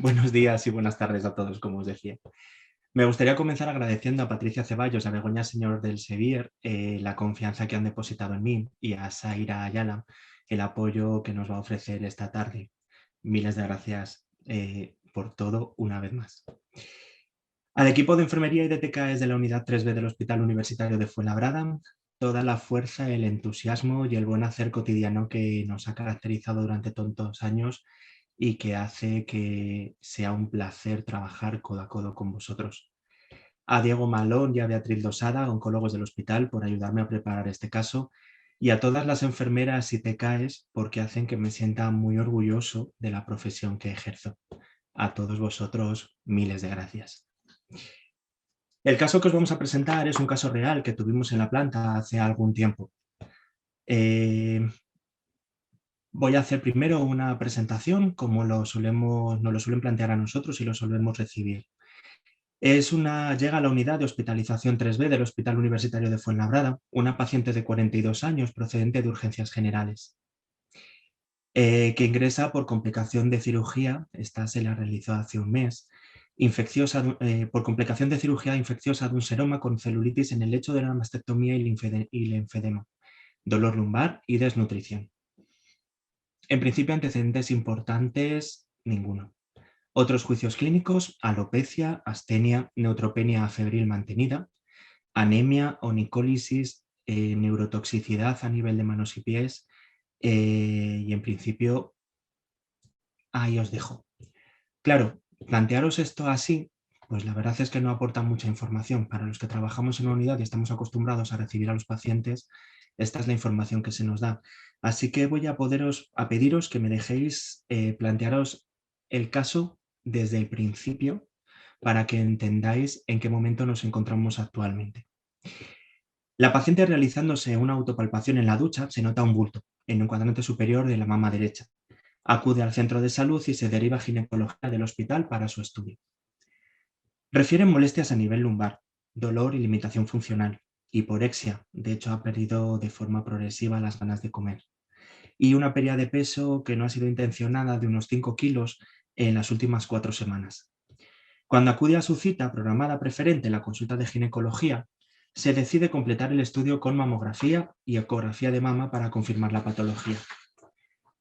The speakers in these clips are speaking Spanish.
Buenos días y buenas tardes a todos, como os decía. Me gustaría comenzar agradeciendo a Patricia Ceballos y a Begoña Señor del Sevier la confianza que han depositado en mí y a Saira Ayala el apoyo que nos va a ofrecer esta tarde. Miles de gracias por todo una vez más. Al equipo de enfermería y de TKS de la unidad 3B del Hospital Universitario de Fuenlabrada, toda la fuerza, el entusiasmo y el buen hacer cotidiano que nos ha caracterizado durante tantos años y que hace que sea un placer trabajar codo a codo con vosotros. A Diego Malón y a Beatriz Losada, oncólogos del hospital, por ayudarme a preparar este caso, y a todas las enfermeras y TKs porque hacen que me sienta muy orgulloso de la profesión que ejerzo. A todos vosotros, miles de gracias. El caso que os vamos a presentar es un caso real que tuvimos en la planta hace algún tiempo. Voy a hacer primero una presentación como nos lo suelen plantear a nosotros y lo solemos recibir. Llega a la unidad de hospitalización 3B del Hospital Universitario de Fuenlabrada, una paciente de 42 años procedente de urgencias generales, que ingresa por complicación de cirugía, esta se la realizó hace un mes, por complicación de cirugía infecciosa de un seroma con celulitis en el lecho de la mastectomía y linfedema, dolor lumbar y desnutrición. En principio, antecedentes importantes, ninguno. Otros juicios clínicos: alopecia, astenia, neutropenia febril mantenida, anemia, onicólisis, neurotoxicidad a nivel de manos y pies, y en principio ahí os dejo. Claro, plantearos esto así, pues la verdad es que no aporta mucha información. Para los que trabajamos en una unidad y estamos acostumbrados a recibir a los pacientes, esta es la información que se nos da. Así que voy a pediros que me dejéis plantearos el caso desde el principio para que entendáis en qué momento nos encontramos actualmente. La paciente, realizándose una autopalpación en la ducha, se nota un bulto en el cuadrante superior de la mama derecha. Acude al centro de salud y se deriva a ginecología del hospital para su estudio. Refieren molestias a nivel lumbar, dolor y limitación funcional, hiporexia, de hecho ha perdido de forma progresiva las ganas de comer, y una pérdida de peso que no ha sido intencionada de unos 5 kilos en las últimas 4 semanas. Cuando acude a su cita programada preferente, la consulta de ginecología, se decide completar el estudio con mamografía y ecografía de mama para confirmar la patología.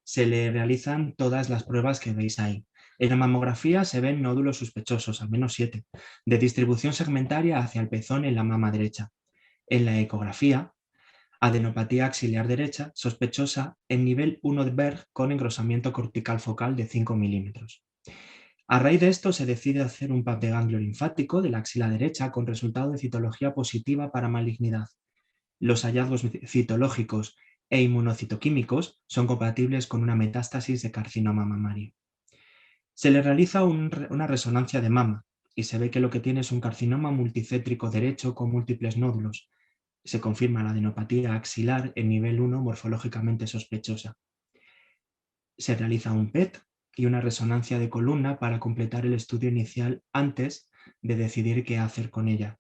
Se le realizan todas las pruebas que veis ahí. En la mamografía se ven nódulos sospechosos, al menos 7, de distribución segmentaria hacia el pezón en la mama derecha. En la ecografía, adenopatía axilar derecha sospechosa en nivel 1 de Berg con engrosamiento cortical focal de 5 milímetros. A raíz de esto se decide hacer un PAP de ganglio linfático de la axila derecha con resultado de citología positiva para malignidad. Los hallazgos citológicos e inmunocitoquímicos son compatibles con una metástasis de carcinoma mamario. Se le realiza una resonancia de mama y se ve que lo que tiene es un carcinoma multicétrico derecho con múltiples nódulos. Se confirma la adenopatía axilar en nivel 1 morfológicamente sospechosa. Se realiza un PET y una resonancia de columna para completar el estudio inicial antes de decidir qué hacer con ella.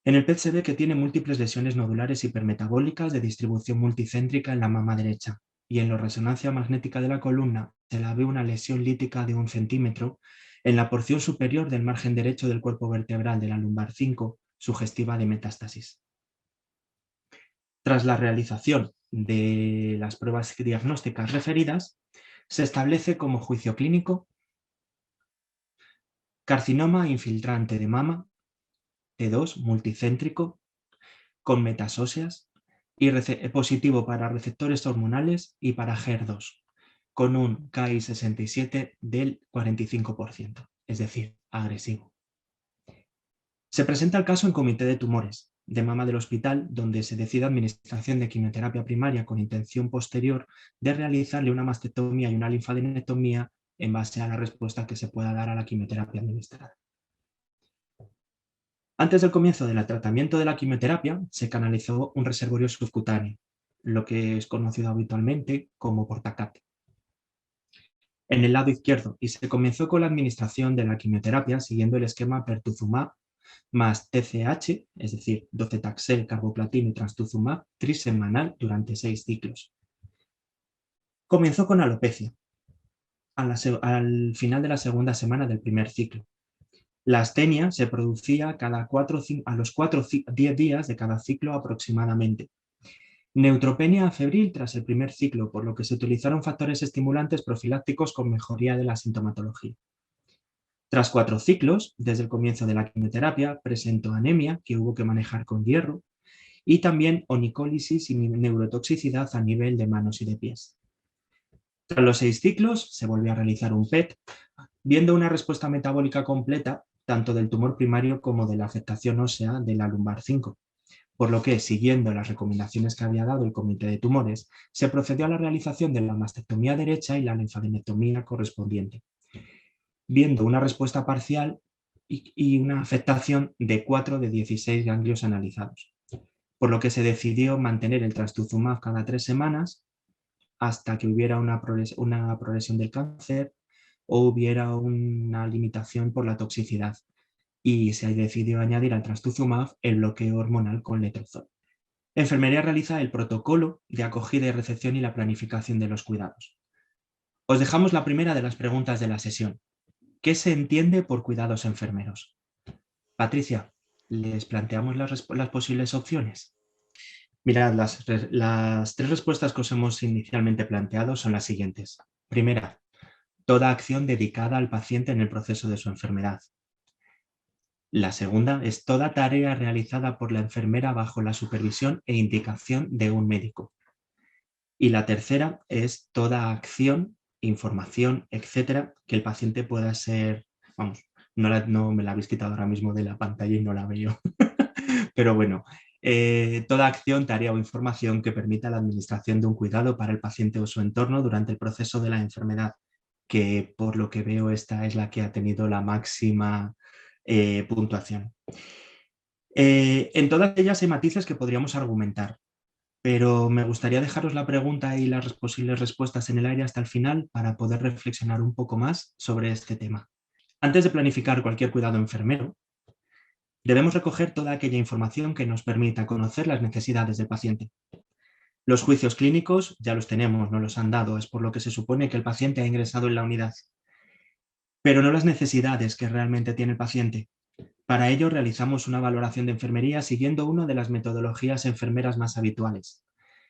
En el PET se ve que tiene múltiples lesiones nodulares hipermetabólicas de distribución multicéntrica en la mama derecha, y en la resonancia magnética de la columna se la ve una lesión lítica de 1 centímetro en la porción superior del margen derecho del cuerpo vertebral de la lumbar 5, sugestiva de metástasis. Tras la realización de las pruebas diagnósticas referidas, se establece como juicio clínico carcinoma infiltrante de mama T2 multicéntrico con metas óseas y positivo para receptores hormonales y para HER2, con un Ki67 del 45%, es decir, agresivo. Se presenta el caso en comité de tumores de mama del hospital, donde se decide administración de quimioterapia primaria con intención posterior de realizarle una mastectomía y una linfadenectomía en base a la respuesta que se pueda dar a la quimioterapia administrada. Antes del comienzo del tratamiento de la quimioterapia, se canalizó un reservorio subcutáneo, lo que es conocido habitualmente como portacat, en el lado izquierdo, y se comenzó con la administración de la quimioterapia siguiendo el esquema pertuzumab más TCH, es decir, docetaxel, carboplatino y trastuzumab trisemanal durante 6 ciclos. Comenzó con alopecia. al final de la segunda semana del primer ciclo. La astenia se producía a los 10 días de cada ciclo aproximadamente. Neutropenia febril tras el primer ciclo, por lo que se utilizaron factores estimulantes profilácticos con mejoría de la sintomatología. Tras 4 ciclos, desde el comienzo de la quimioterapia, presentó anemia que hubo que manejar con hierro y también onicólisis y neurotoxicidad a nivel de manos y de pies. Tras los 6 ciclos, se volvió a realizar un PET, viendo una respuesta metabólica completa tanto del tumor primario como de la afectación ósea de la lumbar 5, por lo que, siguiendo las recomendaciones que había dado el Comité de Tumores, se procedió a la realización de la mastectomía derecha y la linfadenectomía correspondiente, viendo una respuesta parcial y una afectación de 4 de 16 ganglios analizados, por lo que se decidió mantener el trastuzumab cada 3 semanas hasta que hubiera una progresión del cáncer o hubiera una limitación por la toxicidad, y se decidió añadir al trastuzumab el bloqueo hormonal con letrozol. Enfermería realiza el protocolo de acogida y recepción y la planificación de los cuidados. Os dejamos la primera de las preguntas de la sesión. ¿Qué se entiende por cuidados enfermeros? Patricia, ¿les planteamos las posibles opciones? Mirad, las 3 respuestas que os hemos inicialmente planteado son las siguientes. Primera, toda acción dedicada al paciente en el proceso de su enfermedad. La segunda es toda tarea realizada por la enfermera bajo la supervisión e indicación de un médico. Y la tercera es toda acción, información, etcétera, que el paciente pueda ser, vamos, no me la habéis quitado ahora mismo de la pantalla y no la veo, pero bueno, toda acción, tarea o información que permita la administración de un cuidado para el paciente o su entorno durante el proceso de la enfermedad, que por lo que veo esta es la que ha tenido la máxima puntuación. En todas ellas hay matices que podríamos argumentar, pero me gustaría dejaros la pregunta y las posibles respuestas en el aire hasta el final para poder reflexionar un poco más sobre este tema. Antes de planificar cualquier cuidado enfermero, debemos recoger toda aquella información que nos permita conocer las necesidades del paciente. Los juicios clínicos ya los tenemos, nos los han dado, es por lo que se supone que el paciente ha ingresado en la unidad, pero no las necesidades que realmente tiene el paciente. Para ello realizamos una valoración de enfermería siguiendo una de las metodologías enfermeras más habituales.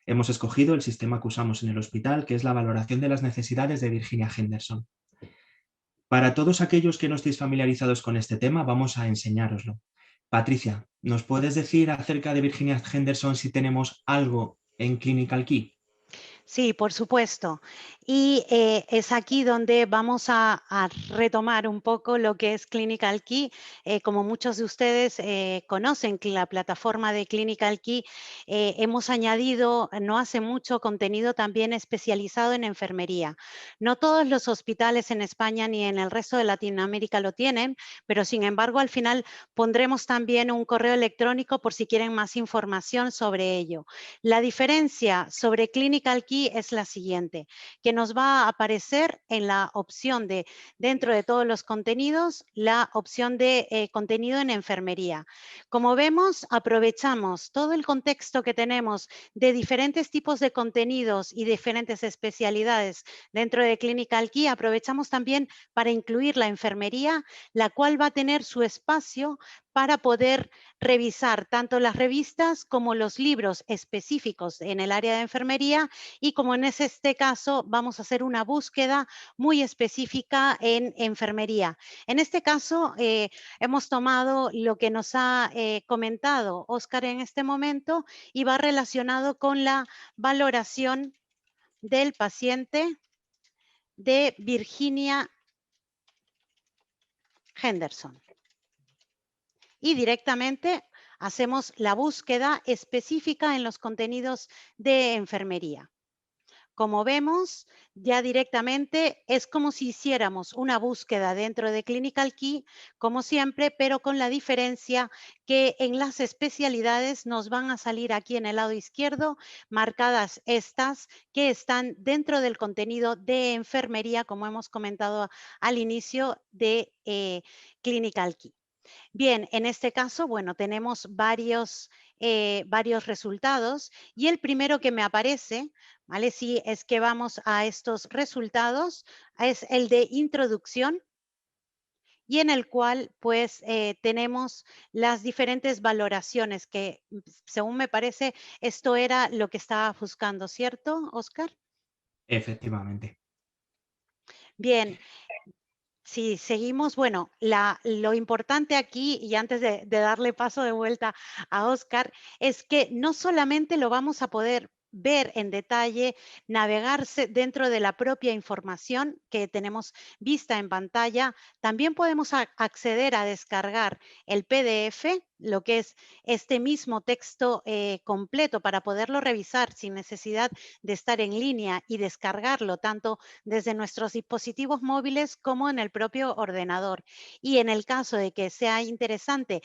Hemos escogido el sistema que usamos en el hospital, que es la valoración de las necesidades de Virginia Henderson. Para todos aquellos que no estéis familiarizados con este tema, vamos a enseñároslo. Patricia, ¿nos puedes decir acerca de Virginia Henderson si tenemos algo en Clinical Key? Sí, por supuesto. Y es aquí donde vamos a retomar un poco lo que es Clinical Key. Como muchos de ustedes conocen la plataforma de Clinical Key, hemos añadido no hace mucho contenido también especializado en enfermería. No todos los hospitales en España ni en el resto de Latinoamérica lo tienen, pero sin embargo al final pondremos también un correo electrónico por si quieren más información sobre ello. La diferencia sobre Clinical Key es la siguiente, que nos va a aparecer en la opción de, dentro de todos los contenidos, la opción de contenido en enfermería. Como vemos, aprovechamos todo el contexto que tenemos de diferentes tipos de contenidos y diferentes especialidades dentro de Clinical Key, aprovechamos también para incluir la enfermería, la cual va a tener su espacio para poder revisar tanto las revistas como los libros específicos en el área de enfermería, y como en este caso vamos a hacer una búsqueda muy específica en enfermería. En este caso hemos tomado lo que nos ha comentado Óscar en este momento y va relacionado con la valoración del paciente de Virginia Henderson. Y directamente hacemos la búsqueda específica en los contenidos de enfermería. Como vemos, ya directamente es como si hiciéramos una búsqueda dentro de Clinical Key, como siempre, pero con la diferencia que en las especialidades nos van a salir aquí en el lado izquierdo marcadas estas que están dentro del contenido de enfermería, como hemos comentado al inicio de Clinical Key. Bien, en este caso, bueno, tenemos varios varios resultados y el primero que me aparece, ¿vale? Si es que vamos a estos resultados, es el de introducción y en el cual pues tenemos las diferentes valoraciones que según me parece esto era lo que estaba buscando, ¿cierto, Oscar? Efectivamente. Bien, si seguimos, bueno, lo importante aquí, y antes de darle paso de vuelta a Oscar, es que no solamente lo vamos a poder ver en detalle, navegarse dentro de la propia información que tenemos vista en pantalla, también podemos acceder a descargar el PDF, lo que es este mismo texto completo para poderlo revisar sin necesidad de estar en línea y descargarlo tanto desde nuestros dispositivos móviles como en el propio ordenador. Y en el caso de que sea interesante,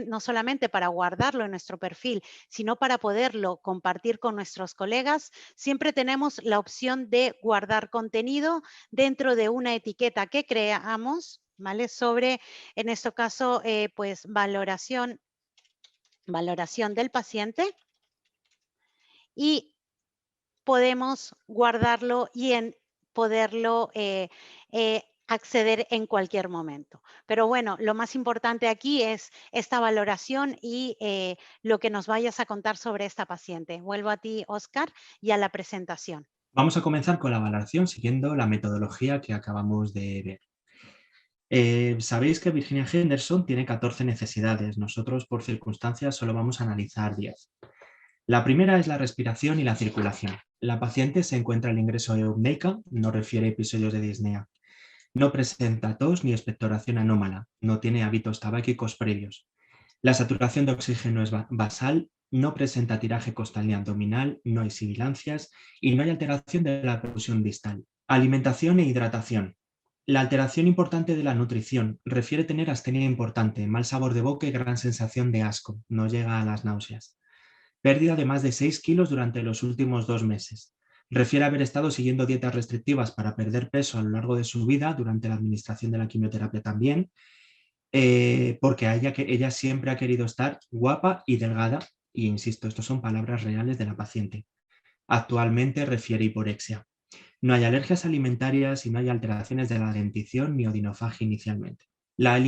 no solamente para guardarlo en nuestro perfil, sino para poderlo compartir con nuestros colegas, siempre tenemos la opción de guardar contenido dentro de una etiqueta que creamos, ¿vale? Sobre, en este caso, pues valoración del paciente y podemos guardarlo y poderlo acceder en cualquier momento. Pero bueno, lo más importante aquí es esta valoración y lo que nos vayas a contar sobre esta paciente. Vuelvo a ti, Oscar, y a la presentación. Vamos a comenzar con la valoración siguiendo la metodología que acabamos de ver. Sabéis que Virginia Henderson tiene 14 necesidades. Nosotros, por circunstancias, solo vamos a analizar 10. La primera es la respiración y la circulación. La paciente se encuentra en ingreso eupneica, no refiere episodios de disnea. No presenta tos ni expectoración anómala, no tiene hábitos tabáquicos previos. La saturación de oxígeno es basal, no presenta tiraje costal ni abdominal, no hay sibilancias y no hay alteración de la perfusión distal. Alimentación e hidratación. La alteración importante de la nutrición refiere tener astenia importante, mal sabor de boca y gran sensación de asco, no llega a las náuseas. Pérdida de más de 6 kilos durante los últimos 2 meses. Refiere haber estado siguiendo dietas restrictivas para perder peso a lo largo de su vida, durante la administración de la quimioterapia también, porque ella siempre ha querido estar guapa y delgada, y insisto, estas son palabras reales de la paciente. Actualmente refiere hiporexia. No hay alergias alimentarias y no hay alteraciones de la dentición ni odinofagia inicialmente. La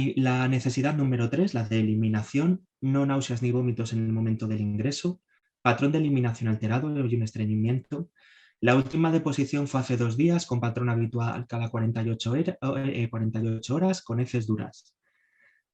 necesidad número 3, la de eliminación, no náuseas ni vómitos en el momento del ingreso, patrón de eliminación alterado y un estreñimiento. La última deposición fue hace 2 días con patrón habitual cada 48 horas con heces duras.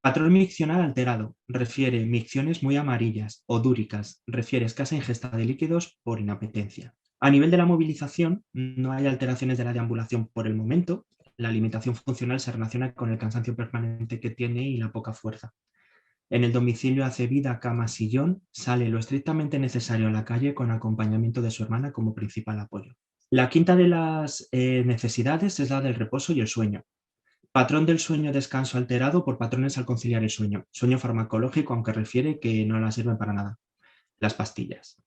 Patrón miccional alterado, refiere micciones muy amarillas o dúricas, refiere escasa ingesta de líquidos por inapetencia. A nivel de la movilización, no hay alteraciones de la deambulación por el momento. La limitación funcional se relaciona con el cansancio permanente que tiene y la poca fuerza. En el domicilio hace vida, cama, sillón, sale lo estrictamente necesario a la calle con acompañamiento de su hermana como principal apoyo. La quinta de las necesidades es la del reposo y el sueño. Patrón del sueño descanso alterado por patrones al conciliar el sueño. Sueño farmacológico, aunque refiere que no la sirven para nada. Las pastillas.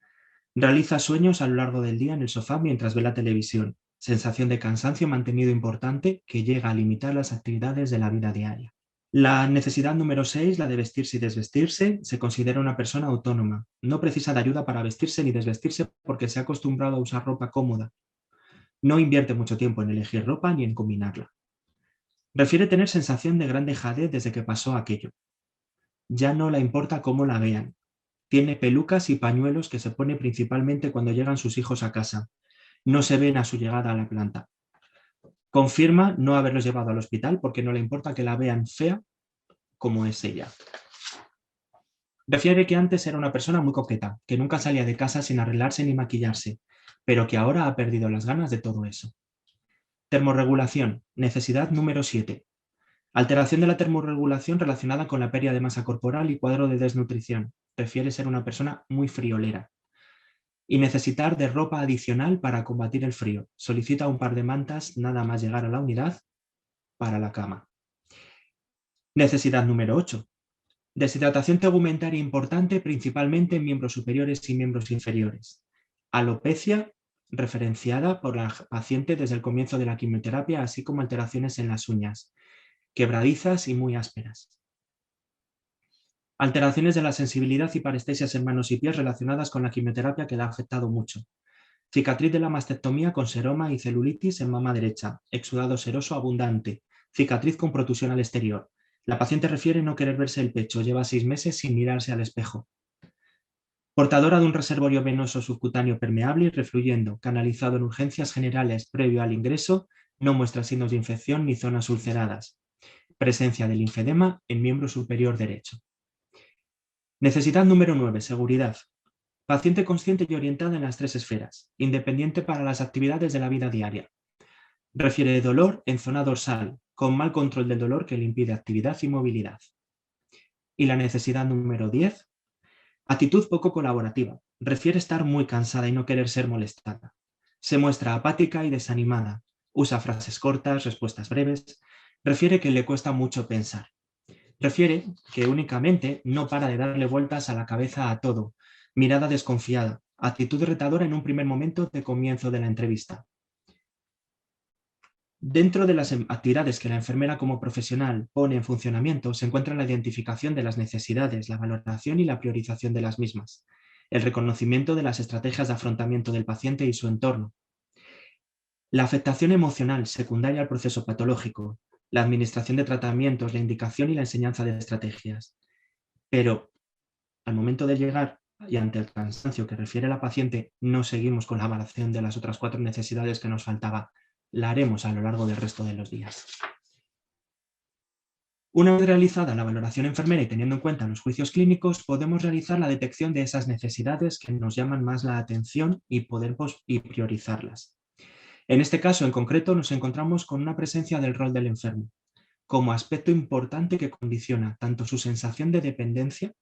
Realiza sueños a lo largo del día en el sofá mientras ve la televisión. Sensación de cansancio mantenido importante que llega a limitar las actividades de la vida diaria. La necesidad número 6, la de vestirse y desvestirse, se considera una persona autónoma. No precisa de ayuda para vestirse ni desvestirse porque se ha acostumbrado a usar ropa cómoda. No invierte mucho tiempo en elegir ropa ni en combinarla. Refiere tener sensación de gran dejadez desde que pasó aquello. Ya no le importa cómo la vean. Tiene pelucas y pañuelos que se pone principalmente cuando llegan sus hijos a casa. No se ven a su llegada a la planta. Confirma no haberlos llevado al hospital porque no le importa que la vean fea como es ella. Refiere que antes era una persona muy coqueta, que nunca salía de casa sin arreglarse ni maquillarse, pero que ahora ha perdido las ganas de todo eso. Termorregulación, necesidad número 7. Alteración de la termorregulación relacionada con la pérdida de masa corporal y cuadro de desnutrición. Refiere ser una persona muy friolera. Y necesitar de ropa adicional para combatir el frío. Solicita un par de mantas nada más llegar a la unidad para la cama. Necesidad número 8. Deshidratación tegumentaria importante principalmente en miembros superiores y miembros inferiores. Alopecia referenciada por la paciente desde el comienzo de la quimioterapia, así como alteraciones en las uñas, quebradizas y muy ásperas. Alteraciones de la sensibilidad y parestesias en manos y pies relacionadas con la quimioterapia que le ha afectado mucho. Cicatriz de la mastectomía con seroma y celulitis en mama derecha, exudado seroso abundante, cicatriz con protusión al exterior. La paciente refiere no querer verse el pecho, lleva 6 meses sin mirarse al espejo. Portadora de un reservorio venoso subcutáneo permeable y refluyendo, canalizado en urgencias generales previo al ingreso, no muestra signos de infección ni zonas ulceradas. Presencia del linfedema en miembro superior derecho. Necesidad número 9, seguridad. Paciente consciente y orientada en las 3 esferas, independiente para las actividades de la vida diaria. Refiere dolor en zona dorsal, con mal control del dolor que le impide actividad y movilidad. Y la necesidad número 10, actitud poco colaborativa. Refiere estar muy cansada y no querer ser molestada. Se muestra apática y desanimada. Usa frases cortas, respuestas breves. Refiere que le cuesta mucho pensar. Refiere que únicamente no para de darle vueltas a la cabeza a todo. Mirada desconfiada. Actitud retadora en un primer momento de comienzo de la entrevista. Dentro de las actividades que la enfermera como profesional pone en funcionamiento se encuentra la identificación de las necesidades, la valoración y la priorización de las mismas, el reconocimiento de las estrategias de afrontamiento del paciente y su entorno, la afectación emocional secundaria al proceso patológico, la administración de tratamientos, la indicación y la enseñanza de estrategias. Pero al momento de llegar y ante el cansancio que refiere la paciente, no seguimos con la valoración de las otras 4 necesidades que nos faltaba. La haremos a lo largo del resto de los días. Una vez realizada la valoración enfermera y teniendo en cuenta los juicios clínicos, podemos realizar la detección de esas necesidades que nos llaman más la atención y podemos priorizarlas. En este caso en concreto nos encontramos con una presencia del rol del enfermo, como aspecto importante que condiciona tanto su sensación de dependencia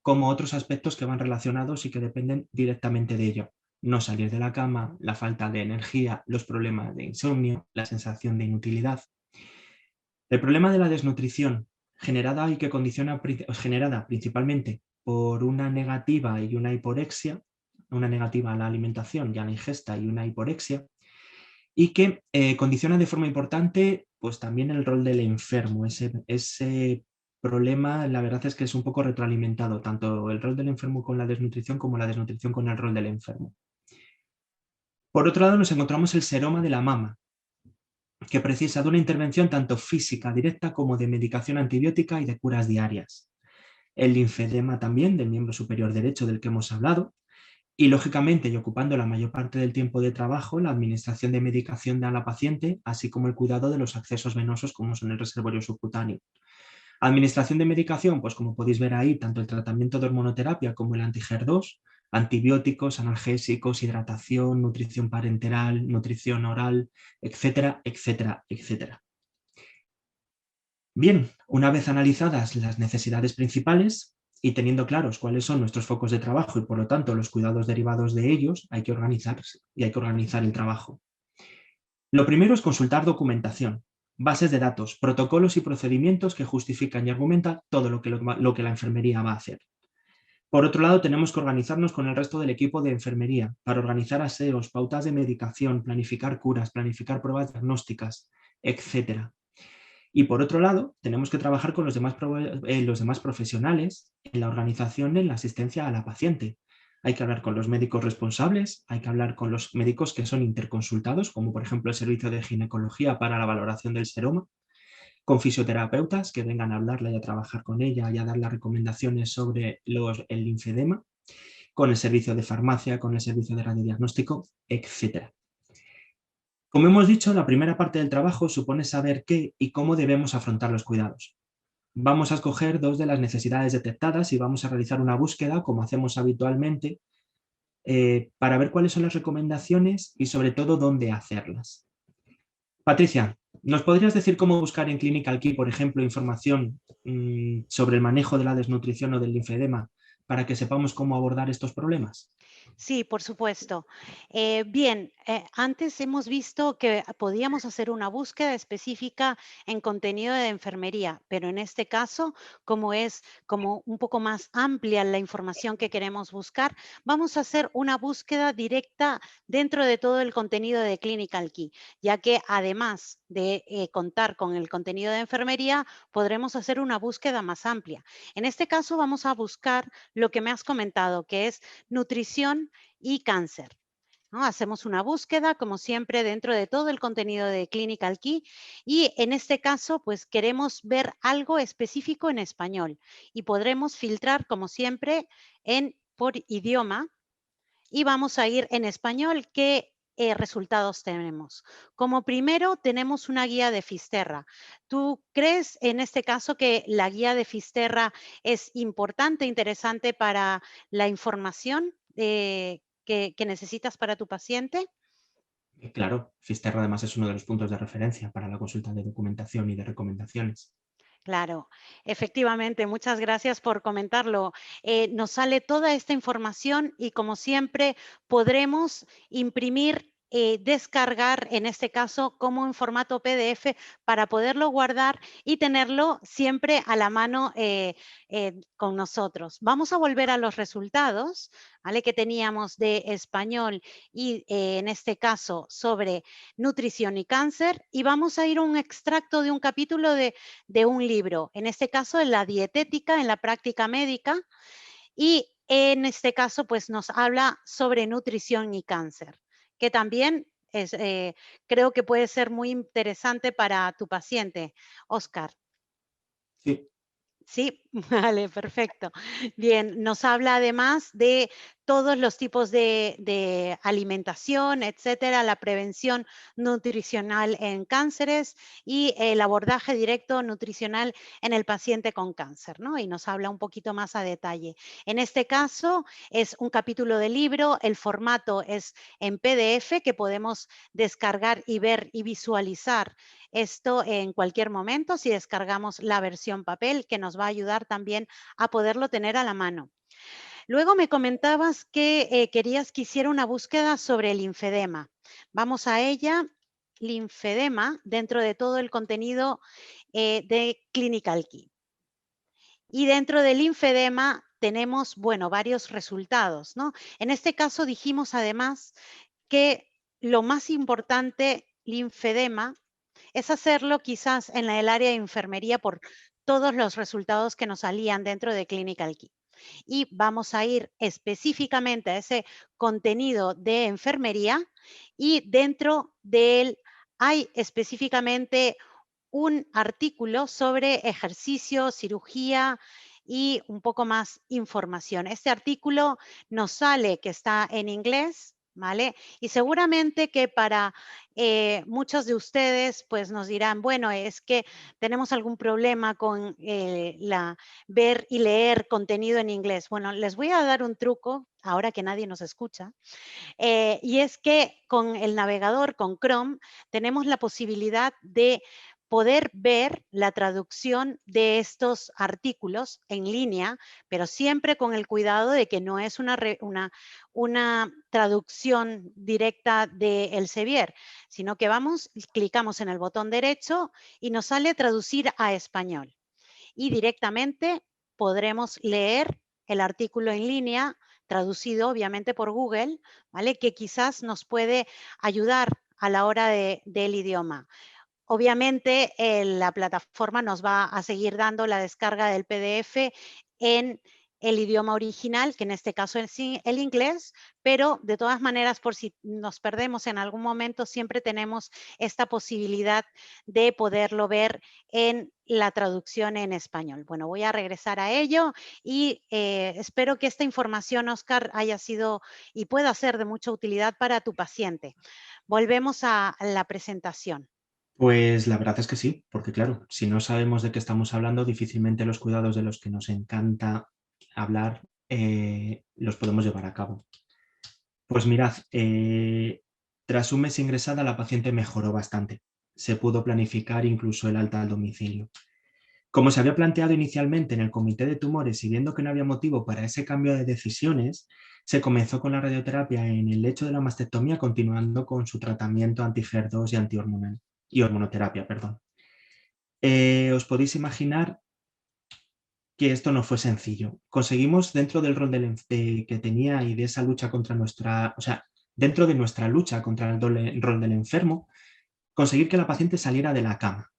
como otros aspectos que van relacionados y que dependen directamente de ello. No salir de la cama, la falta de energía, los problemas de insomnio, la sensación de inutilidad. El problema de la desnutrición, generada principalmente por una negativa y una hiporexia, una negativa a la alimentación y a la ingesta y una hiporexia, y que condiciona de forma importante pues, también el rol del enfermo. Ese problema, la verdad es que es un poco retroalimentado, tanto el rol del enfermo con la desnutrición como la desnutrición con el rol del enfermo. Por otro lado, nos encontramos el seroma de la mama, que precisa de una intervención tanto física directa como de medicación antibiótica y de curas diarias. El linfedema también, del miembro superior derecho del que hemos hablado, y lógicamente, y ocupando la mayor parte del tiempo de trabajo, la administración de medicación a la paciente, así como el cuidado de los accesos venosos como son el reservorio subcutáneo. Administración de medicación, pues como podéis ver ahí, tanto el tratamiento de hormonoterapia como el anti-HER2, antibióticos, analgésicos, hidratación, nutrición parenteral, nutrición oral, etcétera, etcétera, etcétera. Bien, una vez analizadas las necesidades principales y teniendo claros cuáles son nuestros focos de trabajo y por lo tanto los cuidados derivados de ellos, hay que organizarse y hay que organizar el trabajo. Lo primero es consultar documentación, bases de datos, protocolos y procedimientos que justifican y argumentan todo lo que la enfermería va a hacer. Por otro lado, tenemos que organizarnos con el resto del equipo de enfermería para organizar aseos, pautas de medicación, planificar curas, planificar pruebas diagnósticas, etc. Y por otro lado, tenemos que trabajar con los demás profesionales en la organización, en la asistencia a la paciente. Hay que hablar con los médicos responsables, hay que hablar con los médicos que son interconsultados, como por ejemplo el servicio de ginecología para la valoración del seroma, con fisioterapeutas que vengan a hablarle y a trabajar con ella y a dar las recomendaciones sobre el linfedema, con el servicio de farmacia, con el servicio de radiodiagnóstico, etc. Como hemos dicho, la primera parte del trabajo supone saber qué y cómo debemos afrontar los cuidados. Vamos a escoger 2 de las necesidades detectadas y vamos a realizar una búsqueda, como hacemos habitualmente, para ver cuáles son las recomendaciones y sobre todo dónde hacerlas. Patricia, ¿nos podrías decir cómo buscar en Clinical Key, por ejemplo, información sobre el manejo de la desnutrición o del linfedema para que sepamos cómo abordar estos problemas? Sí, por supuesto. Bien, antes hemos visto que podíamos hacer una búsqueda específica en contenido de enfermería, pero en este caso, como es como un poco más amplia la información que queremos buscar, vamos a hacer una búsqueda directa dentro de todo el contenido de Clinical Key, ya que además de contar con el contenido de enfermería, podremos hacer una búsqueda más amplia. En este caso, vamos a buscar lo que me has comentado, que es nutrición y cáncer, ¿no? Hacemos una búsqueda, como siempre, dentro de todo el contenido de Clinical Key y en este caso, pues queremos ver algo específico en español y podremos filtrar, como siempre, por idioma y vamos a ir en español qué resultados tenemos. Como primero, tenemos una guía de Fisterra. ¿Tú crees en este caso que la guía de Fisterra es importante, interesante para la información que necesitas para tu paciente? Claro, Fisterra además es uno de los puntos de referencia para la consulta de documentación y de recomendaciones. Claro, efectivamente, muchas gracias por comentarlo. Nos sale toda esta información y como siempre podremos imprimir, descargar, en este caso como en formato PDF para poderlo guardar y tenerlo siempre a la mano con nosotros. Vamos a volver a los resultados, ¿vale? Que teníamos de español y en este caso sobre nutrición y cáncer y vamos a ir a un extracto de un capítulo de un libro, en este caso en la dietética, en la práctica médica, y en este caso pues nos habla sobre nutrición y cáncer, que también creo que puede ser muy interesante para tu paciente, Oscar. Sí, Sí, vale, perfecto. Bien, nos habla además de todos los tipos de alimentación, etcétera, la prevención nutricional en cánceres y el abordaje directo nutricional en el paciente con cáncer, ¿no? Y nos habla un poquito más a detalle. En este caso es un capítulo de libro, el formato es en PDF que podemos descargar y ver y visualizar esto en cualquier momento si descargamos la versión papel, que nos va a ayudar también a poderlo tener a la mano. Luego me comentabas que querías que hiciera una búsqueda sobre el linfedema. Vamos a ella. Linfedema dentro de todo el contenido de Clinical Key. Y dentro del linfedema tenemos, bueno, varios resultados, ¿no? En este caso dijimos además que lo más importante, linfedema, es hacerlo quizás en el área de enfermería por todos los resultados que nos salían dentro de Clinical Key. Y vamos a ir específicamente a ese contenido de enfermería y dentro de él hay específicamente un artículo sobre ejercicio, cirugía y un poco más información. Este artículo nos sale que está en inglés, ¿vale? Y seguramente que para muchos de ustedes pues nos dirán, bueno, es que tenemos algún problema con ver y leer contenido en inglés. Bueno, les voy a dar un truco ahora que nadie nos escucha. Y es que con el navegador, con Chrome, tenemos la posibilidad de poder ver la traducción de estos artículos en línea, pero siempre con el cuidado de que no es una traducción directa de Elsevier, sino que vamos, clicamos en el botón derecho y nos sale traducir a español. Y directamente podremos leer el artículo en línea, traducido obviamente por Google, ¿vale? Que quizás nos puede ayudar a la hora del idioma. Obviamente, la plataforma nos va a seguir dando la descarga del PDF en el idioma original, que en este caso es el inglés, pero de todas maneras, por si nos perdemos en algún momento, siempre tenemos esta posibilidad de poderlo ver en la traducción en español. Bueno, voy a regresar a ello y espero que esta información, Oscar, haya sido y pueda ser de mucha utilidad para tu paciente. Volvemos a la presentación. pues la verdad es que sí, porque claro, si no sabemos de qué estamos hablando, difícilmente los cuidados de los que nos encanta hablar los podemos llevar a cabo. Pues mirad, tras un mes ingresada la paciente mejoró bastante. Se pudo planificar incluso el alta al domicilio. Como se había planteado inicialmente en el comité de tumores y viendo que no había motivo para ese cambio de decisiones, Se comenzó con la radioterapia en el lecho de la mastectomía, continuando con su tratamiento anti-HER2 y antihormonal, y hormonoterapia, perdón. Os podéis imaginar que esto no fue sencillo. Conseguimos, dentro del rol que tenía y de esa lucha contra nuestra, o sea, dentro de nuestra lucha contra el rol del enfermo, conseguir que la paciente saliera de la cama.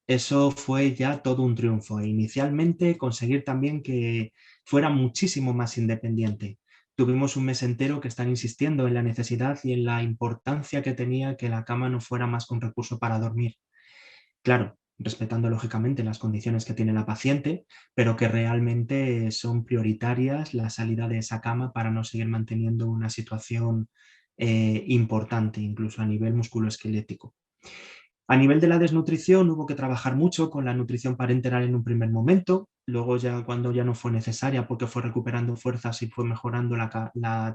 Eso fue ya todo un triunfo. E inicialmente conseguir también que fuera muchísimo más independiente. Tuvimos un mes entero que están insistiendo en la necesidad y en la importancia que tenía que la cama no fuera más que un recurso para dormir. Claro, respetando lógicamente las condiciones que tiene la paciente, pero que realmente son prioritarias la salida de esa cama para no seguir manteniendo una situación importante, incluso a nivel musculoesquelético. A nivel de la desnutrición hubo que trabajar mucho con la nutrición parenteral en un primer momento, luego ya cuando ya no fue necesaria porque fue recuperando fuerzas y fue mejorando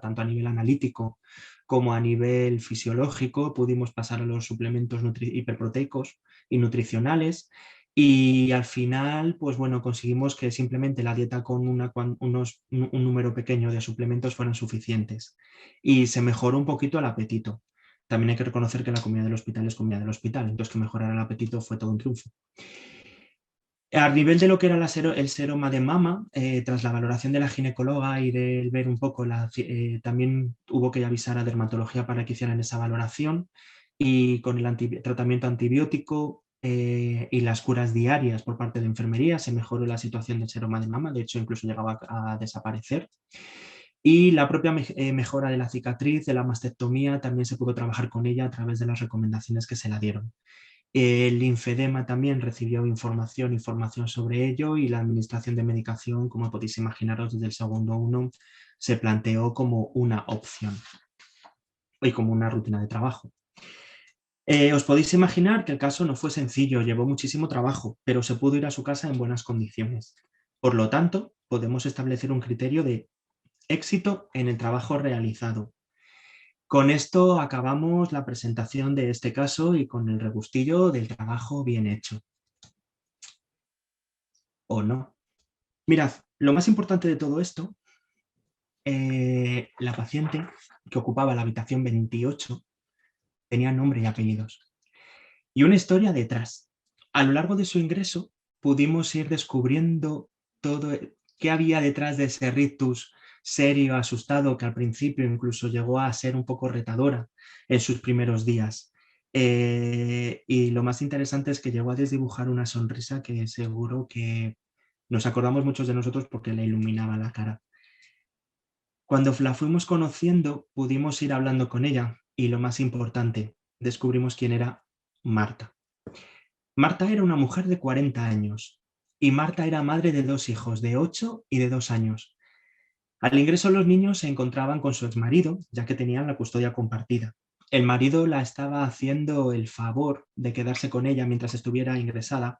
tanto a nivel analítico como a nivel fisiológico, pudimos pasar a los suplementos hiperproteicos y nutricionales y al final, pues bueno, conseguimos que simplemente la dieta con un número pequeño de suplementos fueran suficientes y se mejoró un poquito el apetito. También hay que reconocer que la comida del hospital es comida del hospital, entonces que mejorara el apetito fue todo un triunfo. A nivel de lo que era el seroma de mama, tras la valoración de la ginecóloga y de ver un poco, también hubo que avisar a dermatología para que hicieran esa valoración y con el tratamiento antibiótico y las curas diarias por parte de enfermería se mejoró la situación del seroma de mama, de hecho incluso llegaba a desaparecer. Y la propia mejora de la cicatriz, de la mastectomía, también se pudo trabajar con ella a través de las recomendaciones que se la dieron. El linfedema también recibió información sobre ello y la administración de medicación, como podéis imaginaros, desde el segundo 1 se planteó como una opción y como una rutina de trabajo. Os podéis imaginar que el caso no fue sencillo, llevó muchísimo trabajo, pero se pudo ir a su casa en buenas condiciones. Por lo tanto, podemos establecer un criterio de éxito en el trabajo realizado. Con esto acabamos la presentación de este caso y con el regustillo del trabajo bien hecho. ¿O no? Mirad, lo más importante de todo esto, la paciente que ocupaba la habitación 28 tenía nombre y apellidos. Y una historia detrás. A lo largo de su ingreso pudimos ir descubriendo todo qué había detrás de ese rictus serio, asustado, que al principio incluso llegó a ser un poco retadora en sus primeros días. Y lo más interesante es que llegó a desdibujar una sonrisa que seguro que nos acordamos muchos de nosotros porque le iluminaba la cara. Cuando la fuimos conociendo, pudimos ir hablando con ella y lo más importante, descubrimos quién era Marta. Marta era una mujer de 40 años y Marta era madre de 2 hijos, de 8 y de 2 años. Al ingreso los niños se encontraban con su exmarido, ya que tenían la custodia compartida. El marido la estaba haciendo el favor de quedarse con ella mientras estuviera ingresada,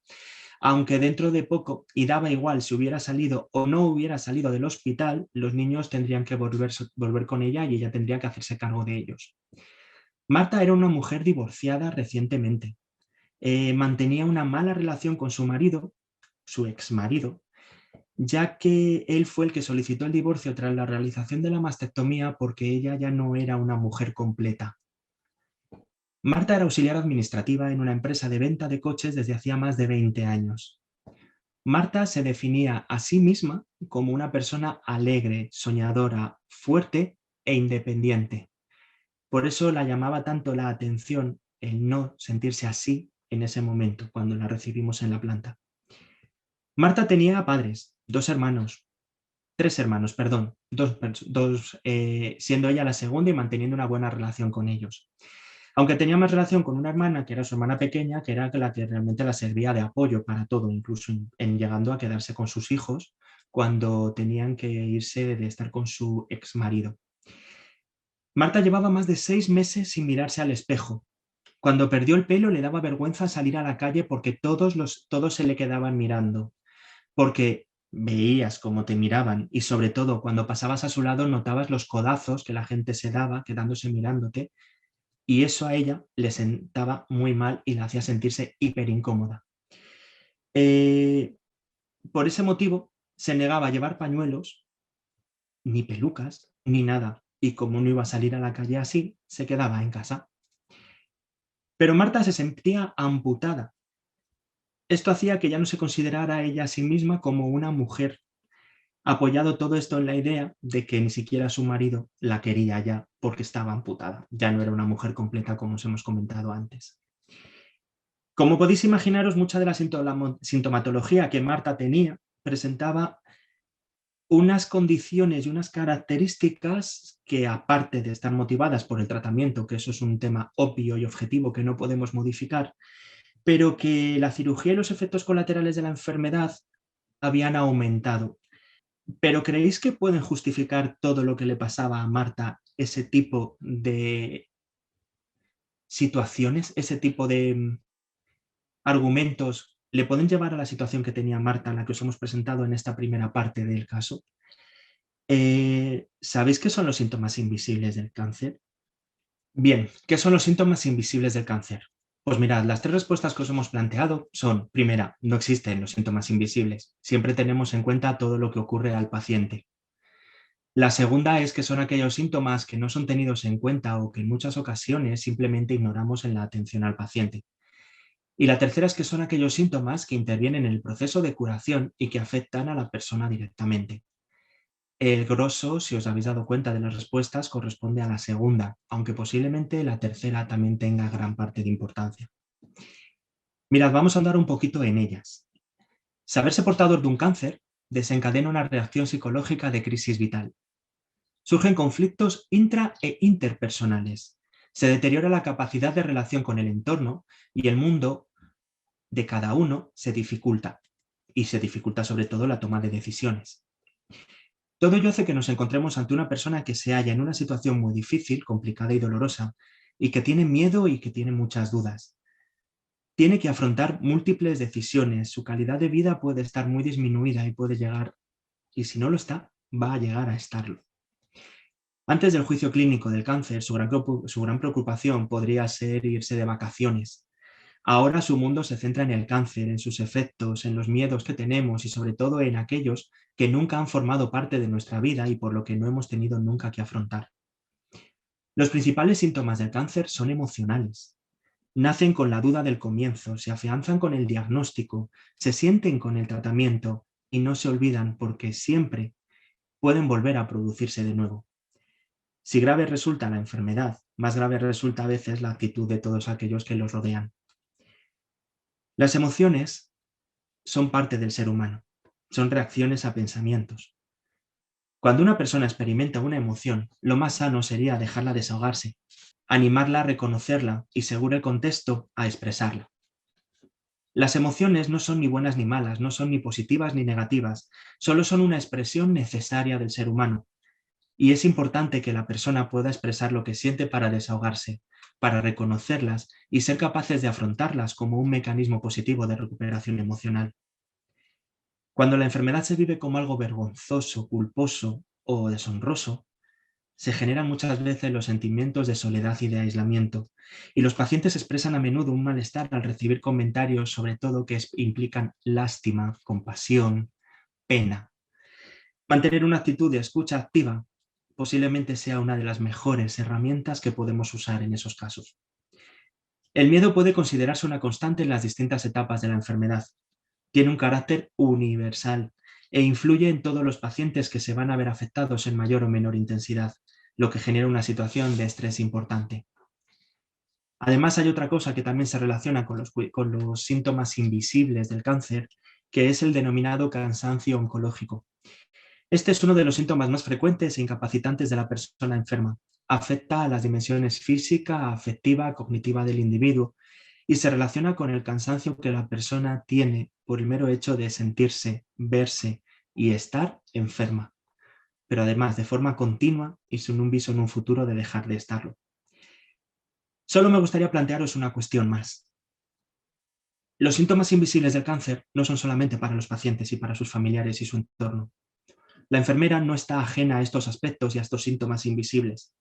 aunque dentro de poco, y daba igual si hubiera salido o no hubiera salido del hospital, los niños tendrían que volver con ella y ella tendría que hacerse cargo de ellos. Marta era una mujer divorciada recientemente. Mantenía una mala relación con su marido, su exmarido, ya que él fue el que solicitó el divorcio tras la realización de la mastectomía porque ella ya no era una mujer completa. Marta era auxiliar administrativa en una empresa de venta de coches desde hacía más de 20 años. Marta se definía a sí misma como una persona alegre, soñadora, fuerte e independiente. Por eso la llamaba tanto la atención el no sentirse así en ese momento, cuando la recibimos en la planta. Marta tenía padres, 2 hermanos, 3 hermanos, perdón, siendo ella la segunda y manteniendo una buena relación con ellos. Aunque tenía más relación con una hermana, que era su hermana pequeña, que era la que realmente la servía de apoyo para todo, incluso en llegando a quedarse con sus hijos cuando tenían que irse de estar con su exmarido. Marta llevaba más de 6 meses sin mirarse al espejo. Cuando perdió el pelo le daba vergüenza salir a la calle porque todos se le quedaban mirando, porque veías cómo te miraban y sobre todo cuando pasabas a su lado notabas los codazos que la gente se daba quedándose mirándote y eso a ella le sentaba muy mal y la hacía sentirse hiper incómoda. Por ese motivo se negaba a llevar pañuelos ni pelucas ni nada. Y como no iba a salir a la calle así, se quedaba en casa. Pero Marta se sentía amputada. Esto hacía que ya no se considerara ella a sí misma como una mujer, apoyado todo esto en la idea de que ni siquiera su marido la quería ya porque estaba amputada. Ya no era una mujer completa, como os hemos comentado antes. Como podéis imaginaros, mucha de la sintomatología que Marta tenía presentaba unas condiciones y unas características que, aparte de estar motivadas por el tratamiento, que eso es un tema obvio y objetivo que no podemos modificar, pero que la cirugía y los efectos colaterales de la enfermedad habían aumentado. ¿Pero creéis que pueden justificar todo lo que le pasaba a Marta, ese tipo de situaciones, ese tipo de argumentos, le pueden llevar a la situación que tenía Marta, la que os hemos presentado en esta primera parte del caso? ¿Sabéis qué son los síntomas invisibles del cáncer? Bien, ¿qué son los síntomas invisibles del cáncer? Pues mirad, las tres respuestas que os hemos planteado son: primera, no existen los síntomas invisibles, siempre tenemos en cuenta todo lo que ocurre al paciente. La segunda es que son aquellos síntomas que no son tenidos en cuenta o que en muchas ocasiones simplemente ignoramos en la atención al paciente. Y la tercera es que son aquellos síntomas que intervienen en el proceso de curación y que afectan a la persona directamente. El grosso, si os habéis dado cuenta de las respuestas, corresponde a la segunda, aunque posiblemente la tercera también tenga gran parte de importancia. Mirad, vamos a andar un poquito en ellas. Saberse portador de un cáncer desencadena una reacción psicológica de crisis vital. Surgen conflictos intra e interpersonales. Se deteriora la capacidad de relación con el entorno y el mundo de cada uno se dificulta. Y se dificulta sobre todo la toma de decisiones. Todo ello hace que nos encontremos ante una persona que se halla en una situación muy difícil, complicada y dolorosa, y que tiene miedo y que tiene muchas dudas. Tiene que afrontar múltiples decisiones, su calidad de vida puede estar muy disminuida y puede llegar, y si no lo está, va a llegar a estarlo. Antes del juicio clínico del cáncer, su gran preocupación podría ser irse de vacaciones. Ahora su mundo se centra en el cáncer, en sus efectos, en los miedos que tenemos y sobre todo en aquellos que nunca han formado parte de nuestra vida y por lo que no hemos tenido nunca que afrontar. Los principales síntomas del cáncer son emocionales. Nacen con la duda del comienzo, se afianzan con el diagnóstico, se sienten con el tratamiento y no se olvidan porque siempre pueden volver a producirse de nuevo. Si grave resulta la enfermedad, más grave resulta a veces la actitud de todos aquellos que los rodean. Las emociones son parte del ser humano, son reacciones a pensamientos. Cuando una persona experimenta una emoción, lo más sano sería dejarla desahogarse, animarla a reconocerla y, según el contexto, a expresarla. Las emociones no son ni buenas ni malas, no son ni positivas ni negativas, solo son una expresión necesaria del ser humano. Y es importante que la persona pueda expresar lo que siente para desahogarse, para reconocerlas y ser capaces de afrontarlas como un mecanismo positivo de recuperación emocional. Cuando la enfermedad se vive como algo vergonzoso, culposo o deshonroso, se generan muchas veces los sentimientos de soledad y de aislamiento, y los pacientes expresan a menudo un malestar al recibir comentarios, sobre todo que implican lástima, compasión, pena. Mantener una actitud de escucha activa posiblemente sea una de las mejores herramientas que podemos usar en esos casos. El miedo puede considerarse una constante en las distintas etapas de la enfermedad. Tiene un carácter universal e influye en todos los pacientes que se van a ver afectados en mayor o menor intensidad, lo que genera una situación de estrés importante. Además, hay otra cosa que también se relaciona con los síntomas invisibles del cáncer, que es el denominado cansancio oncológico. Este es uno de los síntomas más frecuentes e incapacitantes de la persona enferma. Afecta a las dimensiones física, afectiva, cognitiva del individuo y se relaciona con el cansancio que la persona tiene por el mero hecho de sentirse, verse y estar enferma, pero además de forma continua y sin un viso en un futuro de dejar de estarlo. Solo me gustaría plantearos una cuestión más. Los síntomas invisibles del cáncer no son solamente para los pacientes y para sus familiares y su entorno. La enfermera no está ajena a estos aspectos y a estos síntomas invisibles.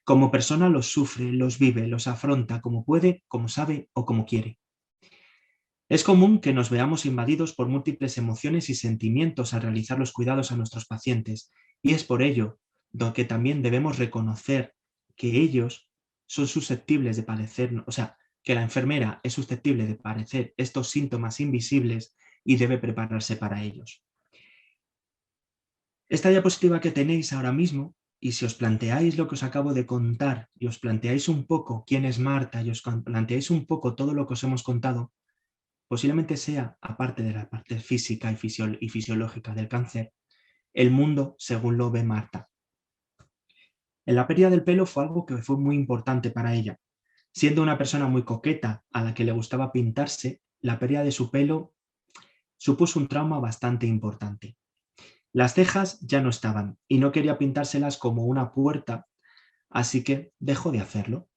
Como persona los sufre, los vive, los afronta como puede, como sabe o como quiere. Es común que nos veamos invadidos por múltiples emociones y sentimientos al realizar los cuidados a nuestros pacientes, y es por ello que también debemos reconocer que ellos son susceptibles de padecer, o sea, que la enfermera es susceptible de padecer estos síntomas invisibles y debe prepararse para ellos. Esta diapositiva que tenéis ahora mismo, y si os planteáis lo que os acabo de contar y os planteáis un poco quién es Marta y os planteáis un poco todo lo que os hemos contado, posiblemente sea, aparte de la parte física y fisiológica del cáncer, el mundo según lo ve Marta. En la pérdida del pelo fue algo que fue muy importante para ella. Siendo una persona muy coqueta a la que le gustaba pintarse, la pérdida de su pelo supuso un trauma bastante importante. Las cejas ya no estaban y no quería pintárselas como una puerta, así que dejó de hacerlo.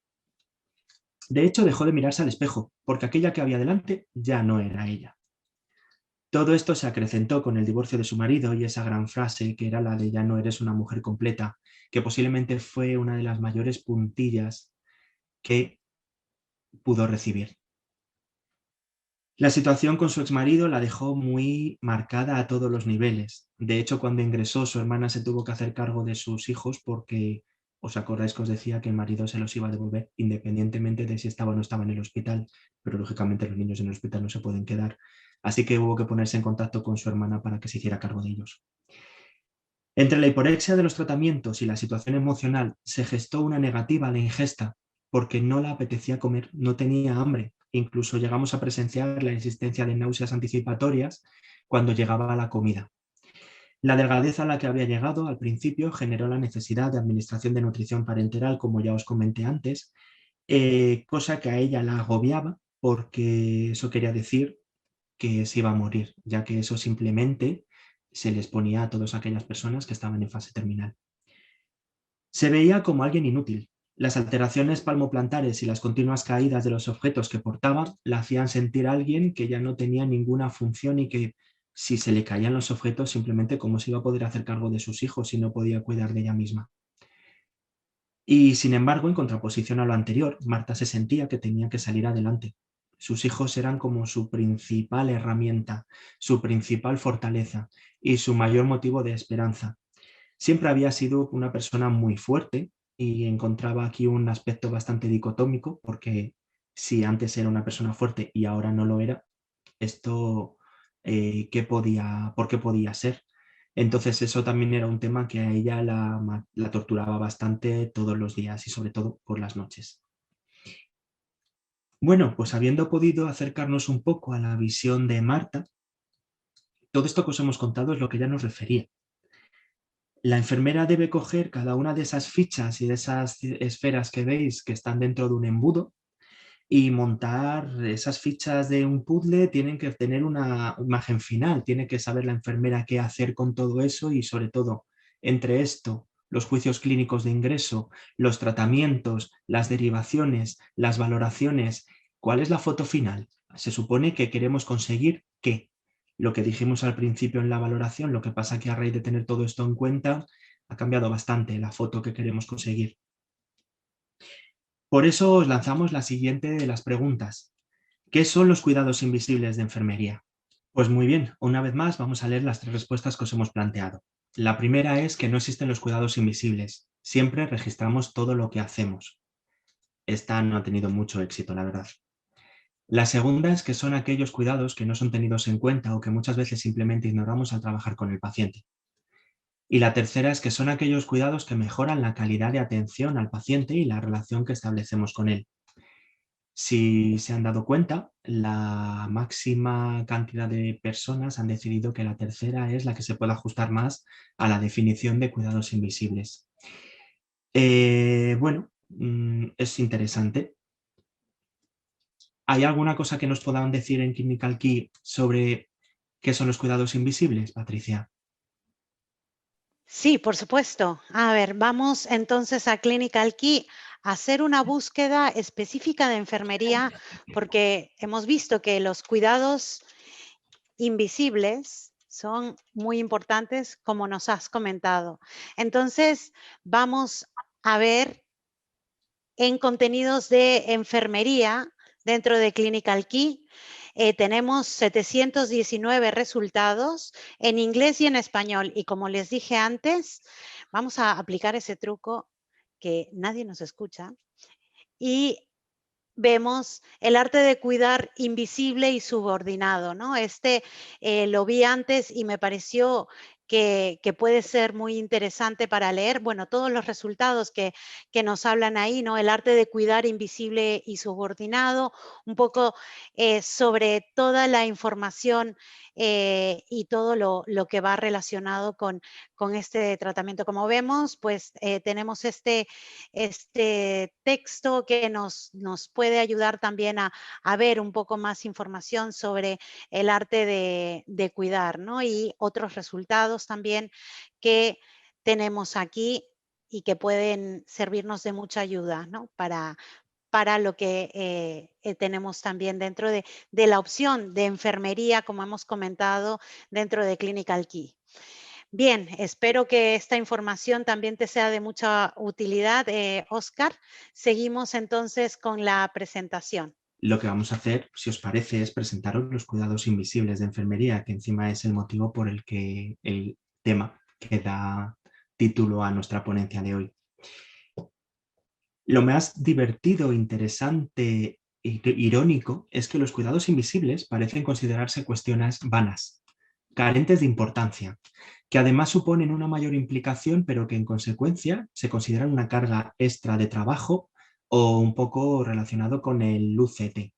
De hecho, dejó de mirarse al espejo, porque aquella que había delante ya no era ella. Todo esto se acrecentó con el divorcio de su marido y esa gran frase que era la de "ya no eres una mujer completa", que posiblemente fue una de las mayores puntillas que pudo recibir. La situación con su exmarido la dejó muy marcada a todos los niveles. De hecho, cuando ingresó, su hermana se tuvo que hacer cargo de sus hijos porque, os acordáis que os decía que el marido se los iba a devolver independientemente de si estaba o no estaba en el hospital, pero lógicamente los niños en el hospital no se pueden quedar. Así que hubo que ponerse en contacto con su hermana para que se hiciera cargo de ellos. Entre la hiporexia de los tratamientos y la situación emocional se gestó una negativa a la ingesta porque no le apetecía comer, no tenía hambre. Incluso llegamos a presenciar la existencia de náuseas anticipatorias cuando llegaba a la comida. La delgadez a la que había llegado al principio generó la necesidad de administración de nutrición parenteral, como ya os comenté antes, cosa que a ella la agobiaba porque eso quería decir que se iba a morir, ya que eso simplemente se les ponía a todas aquellas personas que estaban en fase terminal. Se veía como alguien inútil. Las alteraciones palmoplantares y las continuas caídas de los objetos que portaba la hacían sentir a alguien que ya no tenía ninguna función y que si se le caían los objetos simplemente cómo se iba a poder hacer cargo de sus hijos si no podía cuidar de ella misma. Y sin embargo, en contraposición a lo anterior, Marta se sentía que tenía que salir adelante. Sus hijos eran como su principal herramienta, su principal fortaleza y su mayor motivo de esperanza. Siempre había sido una persona muy fuerte y encontraba aquí un aspecto bastante dicotómico porque si antes era una persona fuerte y ahora no lo era, esto ¿por qué podía ser? Entonces eso también era un tema que a ella la torturaba bastante todos los días y sobre todo por las noches. Bueno, pues habiendo podido acercarnos un poco a la visión de Marta, todo esto que os hemos contado es lo que ella nos refería. La enfermera debe coger cada una de esas fichas y de esas esferas que veis que están dentro de un embudo y montar esas fichas de un puzzle. Tienen que tener una imagen final, tiene que saber la enfermera qué hacer con todo eso y sobre todo entre esto, los juicios clínicos de ingreso, los tratamientos, las derivaciones, las valoraciones. ¿Cuál es la foto final? Se supone que queremos conseguir qué. Lo que dijimos al principio en la valoración, lo que pasa que a raíz de tener todo esto en cuenta ha cambiado bastante la foto que queremos conseguir. Por eso os lanzamos la siguiente de las preguntas. ¿Qué son los cuidados invisibles de enfermería? Pues muy bien, una vez más vamos a leer las 3 respuestas que os hemos planteado. La primera es que no existen los cuidados invisibles. Siempre registramos todo lo que hacemos. Esta no ha tenido mucho éxito, la verdad. La segunda es que son aquellos cuidados que no son tenidos en cuenta o que muchas veces simplemente ignoramos al trabajar con el paciente. Y la tercera es que son aquellos cuidados que mejoran la calidad de atención al paciente y la relación que establecemos con él. Si se han dado cuenta, la máxima cantidad de personas han decidido que la tercera es la que se puede ajustar más a la definición de cuidados invisibles. Bueno, es interesante. ¿Hay alguna cosa que nos puedan decir en Clinical Key sobre qué son los cuidados invisibles, Patricia? Sí, por supuesto. A ver, vamos entonces a Clinical Key a hacer una búsqueda específica de enfermería porque hemos visto que los cuidados invisibles son muy importantes, como nos has comentado. Entonces, vamos a ver en contenidos de enfermería dentro de Clinical Key tenemos 719 resultados en inglés y en español. Y como les dije antes, vamos a aplicar ese truco que nadie nos escucha. Y vemos el arte de cuidar invisible y subordinado, ¿no? Lo vi antes y me pareció que puede ser muy interesante para leer, bueno, todos los resultados que nos hablan ahí, ¿no? El arte de cuidar invisible y subordinado, un poco sobre toda la información y todo lo que va relacionado con este tratamiento. Como vemos, pues tenemos este texto que nos puede ayudar también a ver un poco más información sobre el arte de cuidar, ¿no? Y otros resultados también que tenemos aquí y que pueden servirnos de mucha ayuda, ¿no? Para lo que tenemos también dentro de la opción de enfermería, como hemos comentado, dentro de Clinical Key. Bien, espero que esta información también te sea de mucha utilidad, Oscar. Seguimos entonces con la presentación. Lo que vamos a hacer, si os parece, es presentaros los cuidados invisibles de enfermería, que encima es el motivo por el que el tema que da título a nuestra ponencia de hoy. Lo más divertido, interesante e irónico es que los cuidados invisibles parecen considerarse cuestiones vanas, carentes de importancia, que además suponen una mayor implicación, pero que en consecuencia se consideran una carga extra de trabajo o un poco relacionado con el UCT.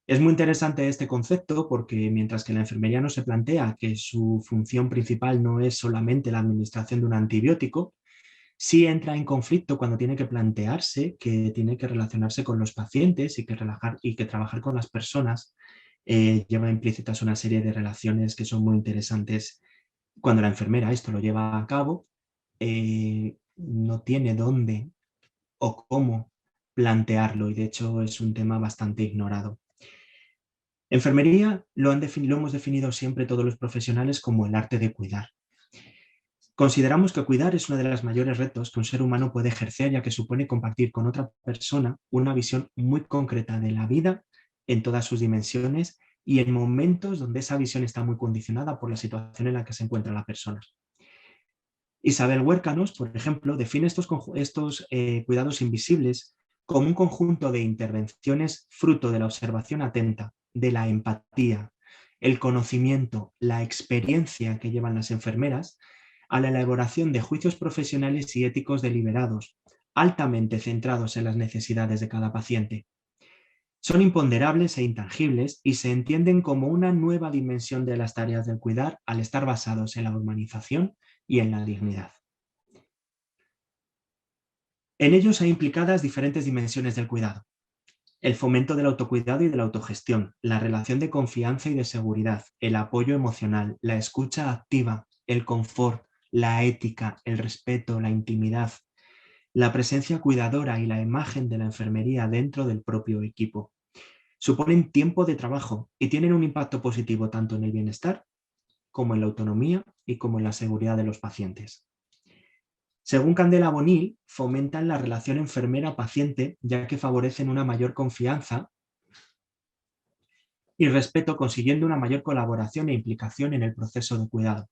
Es muy interesante este concepto porque mientras que la enfermería no se plantea que su función principal no es solamente la administración de un antibiótico, sí entra en conflicto cuando tiene que plantearse que tiene que relacionarse con los pacientes y que trabajar con las personas lleva implícitas una serie de relaciones que son muy interesantes. Cuando la enfermera esto lo lleva a cabo, no tiene dónde o cómo plantearlo y de hecho es un tema bastante ignorado. Enfermería lo hemos definido siempre todos los profesionales como el arte de cuidar. Consideramos que cuidar es uno de los mayores retos que un ser humano puede ejercer, ya que supone compartir con otra persona una visión muy concreta de la vida en todas sus dimensiones y en momentos donde esa visión está muy condicionada por la situación en la que se encuentra la persona. Isabel Huércanos, por ejemplo, define estos cuidados invisibles como un conjunto de intervenciones fruto de la observación atenta, de la empatía, el conocimiento, la experiencia que llevan las enfermeras a la elaboración de juicios profesionales y éticos deliberados, altamente centrados en las necesidades de cada paciente. Son imponderables e intangibles y se entienden como una nueva dimensión de las tareas del cuidar al estar basados en la humanización y en la dignidad. En ellos hay implicadas diferentes dimensiones del cuidado. El fomento del autocuidado y de la autogestión, la relación de confianza y de seguridad, el apoyo emocional, la escucha activa, el confort, la ética, el respeto, la intimidad, la presencia cuidadora y la imagen de la enfermería dentro del propio equipo. Suponen tiempo de trabajo y tienen un impacto positivo tanto en el bienestar como en la autonomía y como en la seguridad de los pacientes. Según Candela Bonil, fomentan la relación enfermera-paciente ya que favorecen una mayor confianza y respeto, consiguiendo una mayor colaboración e implicación en el proceso de cuidado.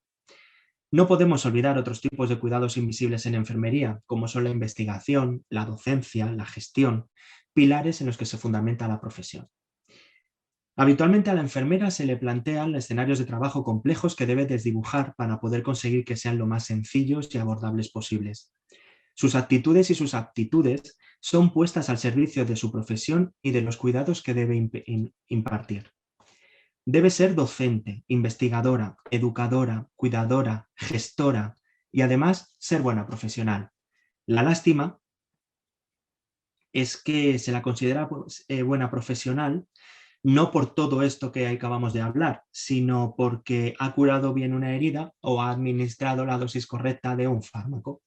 No podemos olvidar otros tipos de cuidados invisibles en enfermería, como son la investigación, la docencia, la gestión, pilares en los que se fundamenta la profesión. Habitualmente a la enfermera se le plantean escenarios de trabajo complejos que debe desdibujar para poder conseguir que sean lo más sencillos y abordables posibles. Sus actitudes y sus aptitudes son puestas al servicio de su profesión y de los cuidados que debe impartir. Debe ser docente, investigadora, educadora, cuidadora, gestora y además ser buena profesional. La lástima es que se la considera buena profesional no por todo esto que acabamos de hablar, sino porque ha curado bien una herida o ha administrado la dosis correcta de un fármaco.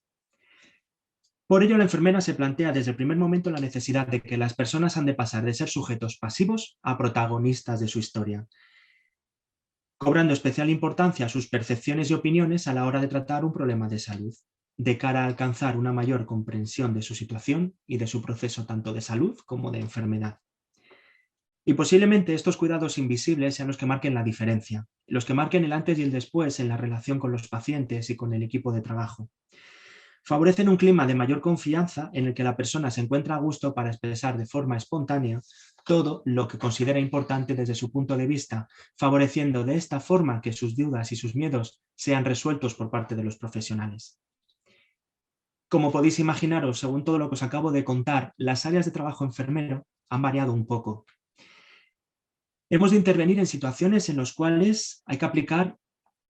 Por ello, la enfermera se plantea desde el primer momento la necesidad de que las personas han de pasar de ser sujetos pasivos a protagonistas de su historia, cobrando especial importancia a sus percepciones y opiniones a la hora de tratar un problema de salud, de cara a alcanzar una mayor comprensión de su situación y de su proceso tanto de salud como de enfermedad. Y posiblemente estos cuidados invisibles sean los que marquen la diferencia, los que marquen el antes y el después en la relación con los pacientes y con el equipo de trabajo. Favorecen un clima de mayor confianza en el que la persona se encuentra a gusto para expresar de forma espontánea todo lo que considera importante desde su punto de vista, favoreciendo de esta forma que sus dudas y sus miedos sean resueltos por parte de los profesionales. Como podéis imaginaros, según todo lo que os acabo de contar, las áreas de trabajo enfermero han variado un poco. Hemos de intervenir en situaciones en las cuales hay que aplicar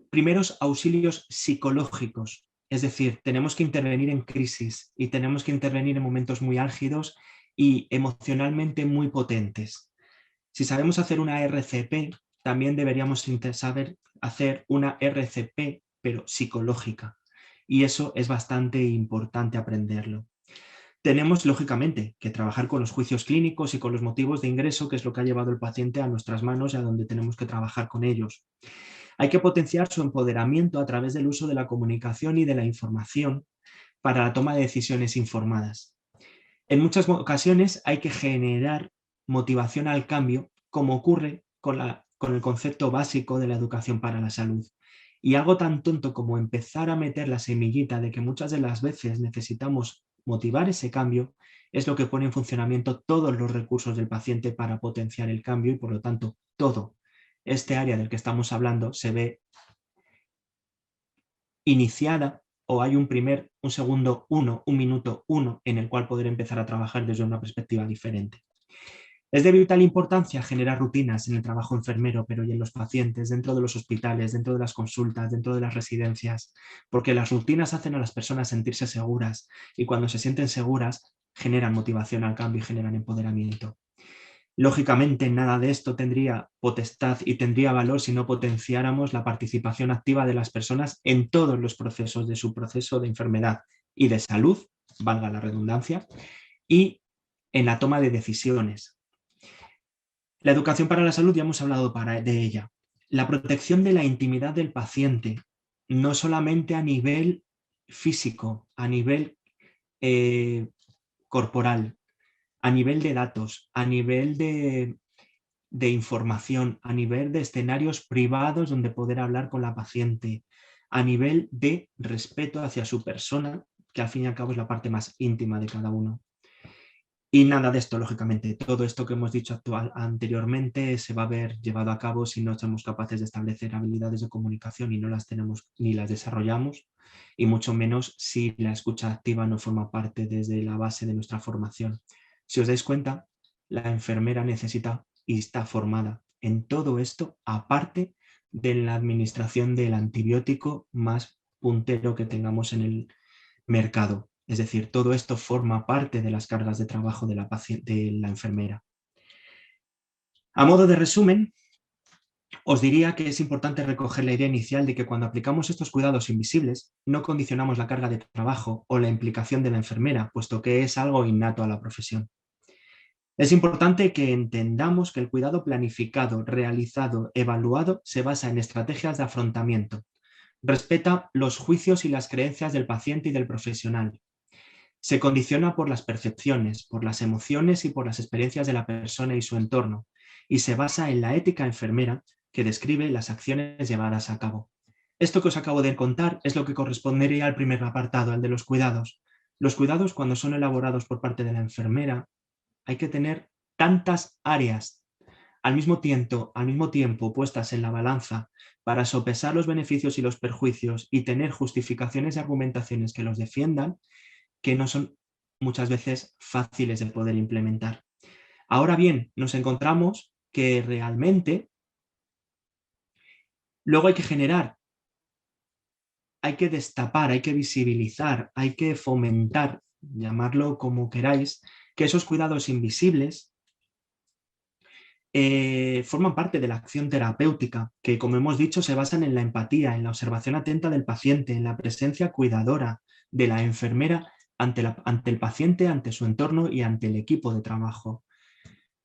primeros auxilios psicológicos, es decir, tenemos que intervenir en crisis y tenemos que intervenir en momentos muy álgidos y emocionalmente muy potentes. Si sabemos hacer una RCP, también deberíamos saber hacer una RCP, pero psicológica. Y eso es bastante importante aprenderlo. Tenemos, lógicamente, que trabajar con los juicios clínicos y con los motivos de ingreso, que es lo que ha llevado el paciente a nuestras manos y a donde tenemos que trabajar con ellos. Hay que potenciar su empoderamiento a través del uso de la comunicación y de la información para la toma de decisiones informadas. En muchas ocasiones hay que generar motivación al cambio, como ocurre con el concepto básico de la educación para la salud. Y algo tan tonto como empezar a meter la semillita de que muchas de las veces necesitamos motivar ese cambio es lo que pone en funcionamiento todos los recursos del paciente para potenciar el cambio y por lo tanto todo este área del que estamos hablando se ve iniciada o hay un segundo 1, un minuto 1 en el cual poder empezar a trabajar desde una perspectiva diferente. Es de vital importancia generar rutinas en el trabajo enfermero, pero y en los pacientes, dentro de los hospitales, dentro de las consultas, dentro de las residencias, porque las rutinas hacen a las personas sentirse seguras y cuando se sienten seguras generan motivación al cambio y generan empoderamiento. Lógicamente, nada de esto tendría potestad y tendría valor si no potenciáramos la participación activa de las personas en todos los procesos de su proceso de enfermedad y de salud, valga la redundancia, y en la toma de decisiones. La educación para la salud ya hemos hablado de ella. La protección de la intimidad del paciente, no solamente a nivel físico, a nivel corporal, a nivel de datos, a nivel de información, a nivel de escenarios privados donde poder hablar con la paciente, a nivel de respeto hacia su persona, que al fin y al cabo es la parte más íntima de cada uno. Y nada de esto, lógicamente, todo esto que hemos dicho anteriormente se va a ver llevado a cabo si no somos capaces de establecer habilidades de comunicación y no las tenemos ni las desarrollamos, y mucho menos si la escucha activa no forma parte desde la base de nuestra formación. Si os dais cuenta, la enfermera necesita y está formada en todo esto, aparte de la administración del antibiótico más puntero que tengamos en el mercado. Es decir, todo esto forma parte de las cargas de trabajo de la enfermera. A modo de resumen, os diría que es importante recoger la idea inicial de que cuando aplicamos estos cuidados invisibles, no condicionamos la carga de trabajo o la implicación de la enfermera, puesto que es algo innato a la profesión. Es importante que entendamos que el cuidado planificado, realizado, evaluado, se basa en estrategias de afrontamiento. Respeta los juicios y las creencias del paciente y del profesional. Se condiciona por las percepciones, por las emociones y por las experiencias de la persona y su entorno, y se basa en la ética enfermera que describe las acciones llevadas a cabo. Esto que os acabo de contar es lo que correspondería al primer apartado, el de los cuidados. Los cuidados, cuando son elaborados por parte de la enfermera, hay que tener tantas áreas al mismo tiempo puestas en la balanza para sopesar los beneficios y los perjuicios y tener justificaciones y argumentaciones que los defiendan, que no son muchas veces fáciles de poder implementar. Ahora bien, nos encontramos que realmente luego hay que generar, hay que destapar, hay que visibilizar, hay que fomentar, llamarlo como queráis, que esos cuidados invisibles forman parte de la acción terapéutica, que como hemos dicho se basan en la empatía, en la observación atenta del paciente, en la presencia cuidadora de la enfermera ante el paciente, ante su entorno y ante el equipo de trabajo.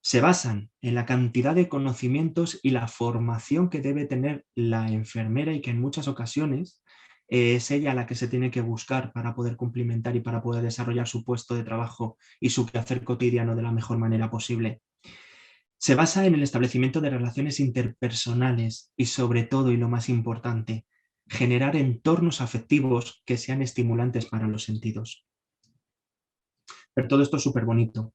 Se basan en la cantidad de conocimientos y la formación que debe tener la enfermera y que en muchas ocasiones es ella la que se tiene que buscar para poder cumplimentar y para poder desarrollar su puesto de trabajo y su quehacer cotidiano de la mejor manera posible. Se basa en el establecimiento de relaciones interpersonales y, sobre todo, y lo más importante, generar entornos afectivos que sean estimulantes para los sentidos. Pero todo esto es súper bonito.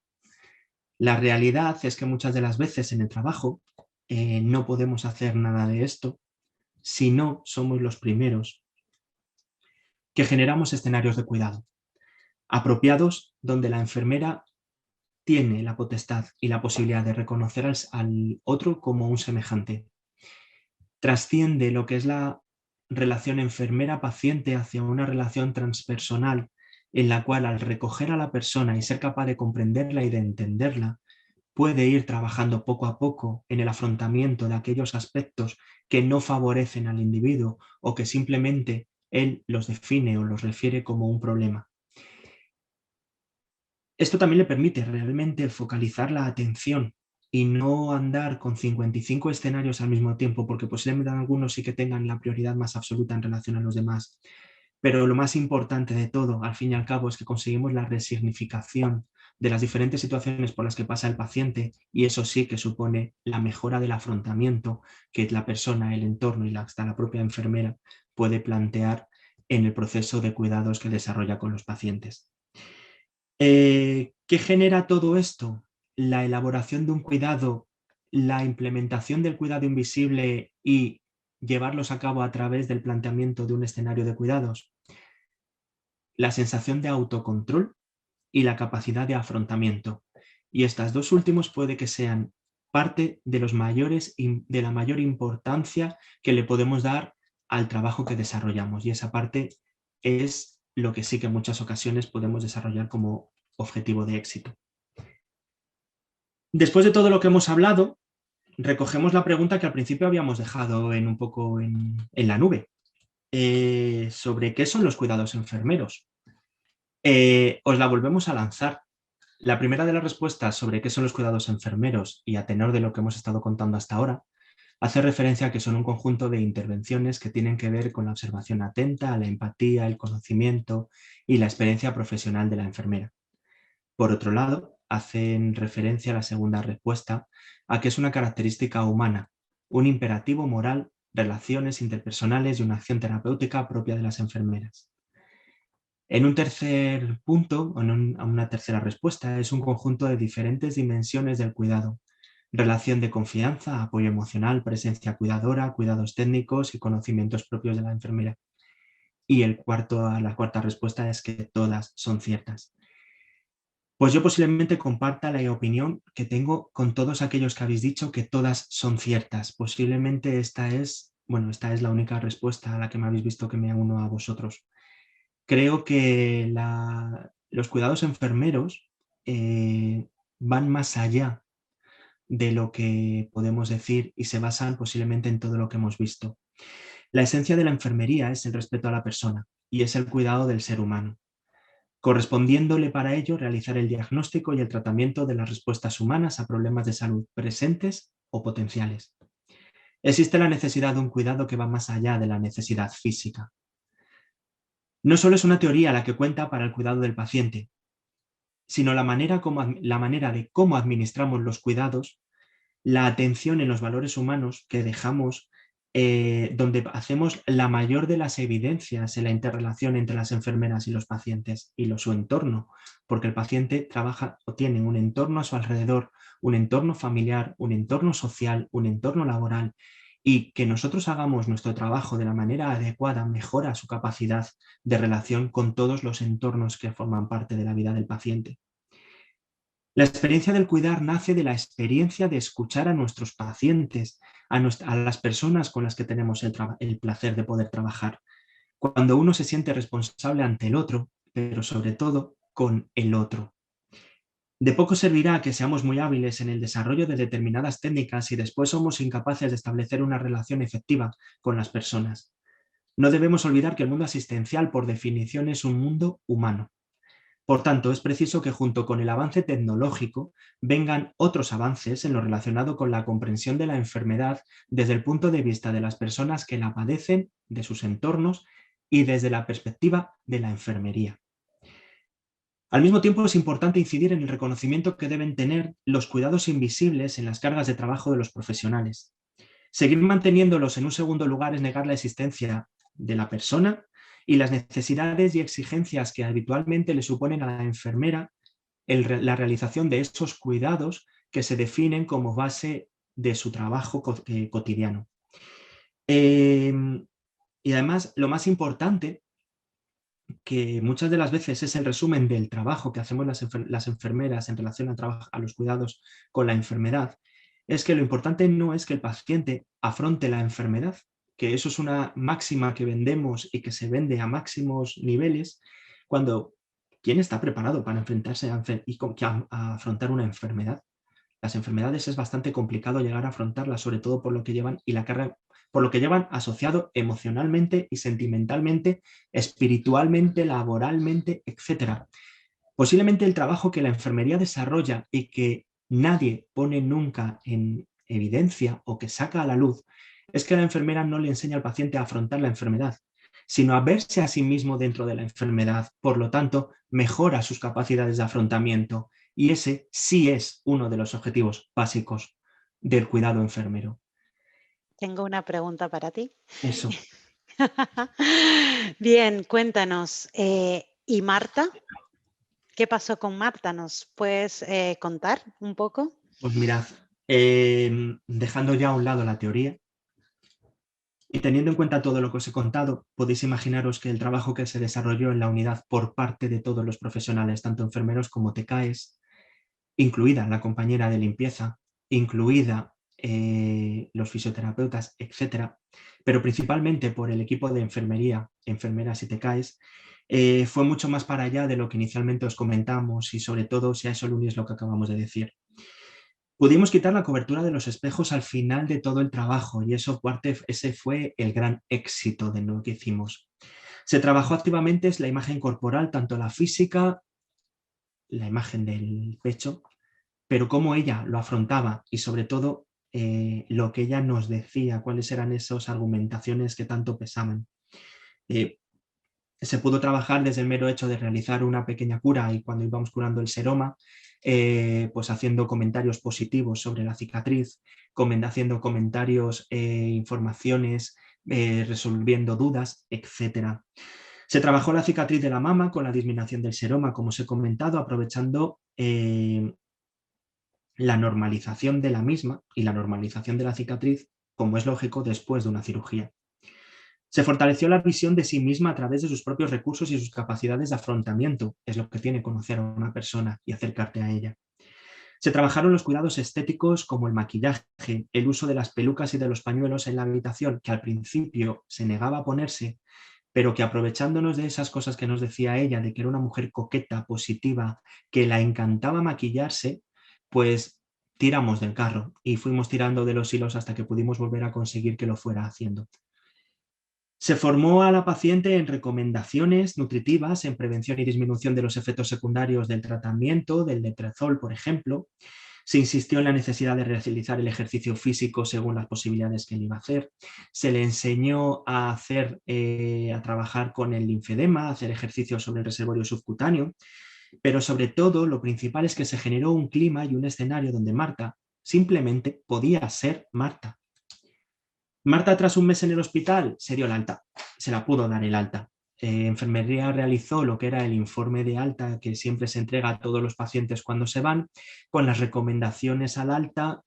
La realidad es que muchas de las veces en el trabajo no podemos hacer nada de esto si no somos los primeros que generamos escenarios de cuidado apropiados, donde la enfermera tiene la potestad y la posibilidad de reconocer al otro como un semejante. Trasciende lo que es la relación enfermera-paciente hacia una relación transpersonal en la cual, al recoger a la persona y ser capaz de comprenderla y de entenderla, puede ir trabajando poco a poco en el afrontamiento de aquellos aspectos que no favorecen al individuo o que simplemente él los define o los refiere como un problema. Esto también le permite realmente focalizar la atención y no andar con 55 escenarios al mismo tiempo, porque posiblemente algunos sí que tengan la prioridad más absoluta en relación a los demás. Pero lo más importante de todo, al fin y al cabo, es que conseguimos la resignificación de las diferentes situaciones por las que pasa el paciente, y eso sí que supone la mejora del afrontamiento que la persona, el entorno y hasta la propia enfermera puede plantear en el proceso de cuidados que desarrolla con los pacientes. ¿Qué genera todo esto? La elaboración de un cuidado, la implementación del cuidado invisible y llevarlos a cabo a través del planteamiento de un escenario de cuidados. La sensación de autocontrol y la capacidad de afrontamiento. Y estas dos últimos puede que sean parte de de la mayor importancia que le podemos dar al trabajo que desarrollamos. Y esa parte es lo que sí que en muchas ocasiones podemos desarrollar como objetivo de éxito. Después de todo lo que hemos hablado, recogemos la pregunta que al principio habíamos dejado un poco en la nube, sobre qué son los cuidados enfermeros. Os la volvemos a lanzar. La primera de las respuestas sobre qué son los cuidados enfermeros, y a tenor de lo que hemos estado contando hasta ahora, hace referencia a que son un conjunto de intervenciones que tienen que ver con la observación atenta, la empatía, el conocimiento y la experiencia profesional de la enfermera. Por otro lado, hacen referencia a la segunda respuesta a que es una característica humana, un imperativo moral, relaciones interpersonales y una acción terapéutica propia de las enfermeras. En un tercer punto, o en una tercera respuesta, es un conjunto de diferentes dimensiones del cuidado: relación de confianza, apoyo emocional, presencia cuidadora, cuidados técnicos y conocimientos propios de la enfermera. Y la cuarta respuesta es que todas son ciertas. Pues yo posiblemente comparta la opinión que tengo con todos aquellos que habéis dicho que todas son ciertas. Posiblemente esta es la única respuesta a la que me habéis visto que me uno a vosotros. Creo que los cuidados enfermeros van más allá de lo que podemos decir y se basan posiblemente en todo lo que hemos visto. La esencia de la enfermería es el respeto a la persona y es el cuidado del ser humano, correspondiéndole para ello realizar el diagnóstico y el tratamiento de las respuestas humanas a problemas de salud presentes o potenciales. Existe la necesidad de un cuidado que va más allá de la necesidad física. No solo es una teoría la que cuenta para el cuidado del paciente, sino la manera de cómo administramos los cuidados, la atención en los valores humanos que dejamos, donde hacemos la mayor de las evidencias en la interrelación entre las enfermeras y los pacientes y su entorno, porque el paciente trabaja o tiene un entorno a su alrededor, un entorno familiar, un entorno social, un entorno laboral, y que nosotros hagamos nuestro trabajo de la manera adecuada mejora su capacidad de relación con todos los entornos que forman parte de la vida del paciente. La experiencia del cuidar nace de la experiencia de escuchar a nuestros pacientes, a las personas con las que tenemos el placer de poder trabajar. Cuando uno se siente responsable ante el otro, pero sobre todo con el otro. De poco servirá que seamos muy hábiles en el desarrollo de determinadas técnicas si después somos incapaces de establecer una relación efectiva con las personas. No debemos olvidar que el mundo asistencial, por definición, es un mundo humano. Por tanto, es preciso que junto con el avance tecnológico vengan otros avances en lo relacionado con la comprensión de la enfermedad desde el punto de vista de las personas que la padecen, de sus entornos y desde la perspectiva de la enfermería. Al mismo tiempo, es importante incidir en el reconocimiento que deben tener los cuidados invisibles en las cargas de trabajo de los profesionales. Seguir manteniéndolos en un segundo lugar es negar la existencia de la persona y las necesidades y exigencias que habitualmente le suponen a la enfermera la realización de estos cuidados que se definen como base de su trabajo cotidiano. Y además, lo más importante, que muchas de las veces es el resumen del trabajo que hacemos las enfermeras en relación a los cuidados con la enfermedad, es que lo importante no es que el paciente afronte la enfermedad, que eso es una máxima que vendemos y que se vende a máximos niveles, cuando ¿quién está preparado para enfrentarse a afrontar una enfermedad? Las enfermedades es bastante complicado llegar a afrontarlas, sobre todo por lo que llevan y la carga, por lo que llevan asociado emocionalmente y sentimentalmente, espiritualmente, laboralmente, etc. Posiblemente el trabajo que la enfermería desarrolla y que nadie pone nunca en evidencia o que saca a la luz es que la enfermera no le enseña al paciente a afrontar la enfermedad, sino a verse a sí mismo dentro de la enfermedad. Por lo tanto, mejora sus capacidades de afrontamiento y ese sí es uno de los objetivos básicos del cuidado enfermero. Tengo una pregunta para ti. Eso. Bien, cuéntanos. ¿Y Marta? ¿Qué pasó con Marta? ¿Nos puedes contar un poco? Pues mirad, dejando ya a un lado la teoría y teniendo en cuenta todo lo que os he contado, podéis imaginaros que el trabajo que se desarrolló en la unidad por parte de todos los profesionales, tanto enfermeros como TECAES, incluida la compañera de limpieza, incluida los fisioterapeutas, etcétera, pero principalmente por el equipo de enfermería, enfermeras y TECAES, fue mucho más para allá de lo que inicialmente os comentamos y sobre todo si a eso lo unís lo que acabamos de decir. Pudimos quitar la cobertura de los espejos al final de todo el trabajo y ese fue el gran éxito de lo que hicimos. Se trabajó activamente la imagen corporal, tanto la física, la imagen del pecho, pero cómo ella lo afrontaba y sobre todo lo que ella nos decía, cuáles eran esas argumentaciones que tanto pesaban. Se pudo trabajar desde el mero hecho de realizar una pequeña cura y cuando íbamos curando el seroma, pues haciendo comentarios positivos sobre la cicatriz, haciendo comentarios, informaciones, resolviendo dudas, etc. Se trabajó la cicatriz de la mama con la disminución del seroma, como os he comentado, aprovechando la normalización de la misma y la normalización de la cicatriz, como es lógico, después de una cirugía. Se fortaleció la visión de sí misma a través de sus propios recursos y sus capacidades de afrontamiento, es lo que tiene conocer a una persona y acercarte a ella. Se trabajaron los cuidados estéticos como el maquillaje, el uso de las pelucas y de los pañuelos en la habitación, que al principio se negaba a ponerse, pero que aprovechándonos de esas cosas que nos decía ella, de que era una mujer coqueta, positiva, que la encantaba maquillarse, pues tiramos del carro y fuimos tirando de los hilos hasta que pudimos volver a conseguir que lo fuera haciendo. Se formó a la paciente en recomendaciones nutritivas, en prevención y disminución de los efectos secundarios del tratamiento, del letrozol, por ejemplo. Se insistió en la necesidad de realizar el ejercicio físico según las posibilidades que él iba a hacer. Se le enseñó a a trabajar con el linfedema, a hacer ejercicios sobre el reservorio subcutáneo, pero sobre todo lo principal es que se generó un clima y un escenario donde Marta simplemente podía ser Marta. Marta, tras un mes en el hospital, se dio el alta, se la pudo dar el alta. Enfermería realizó lo que era el informe de alta que siempre se entrega a todos los pacientes cuando se van, con las recomendaciones al alta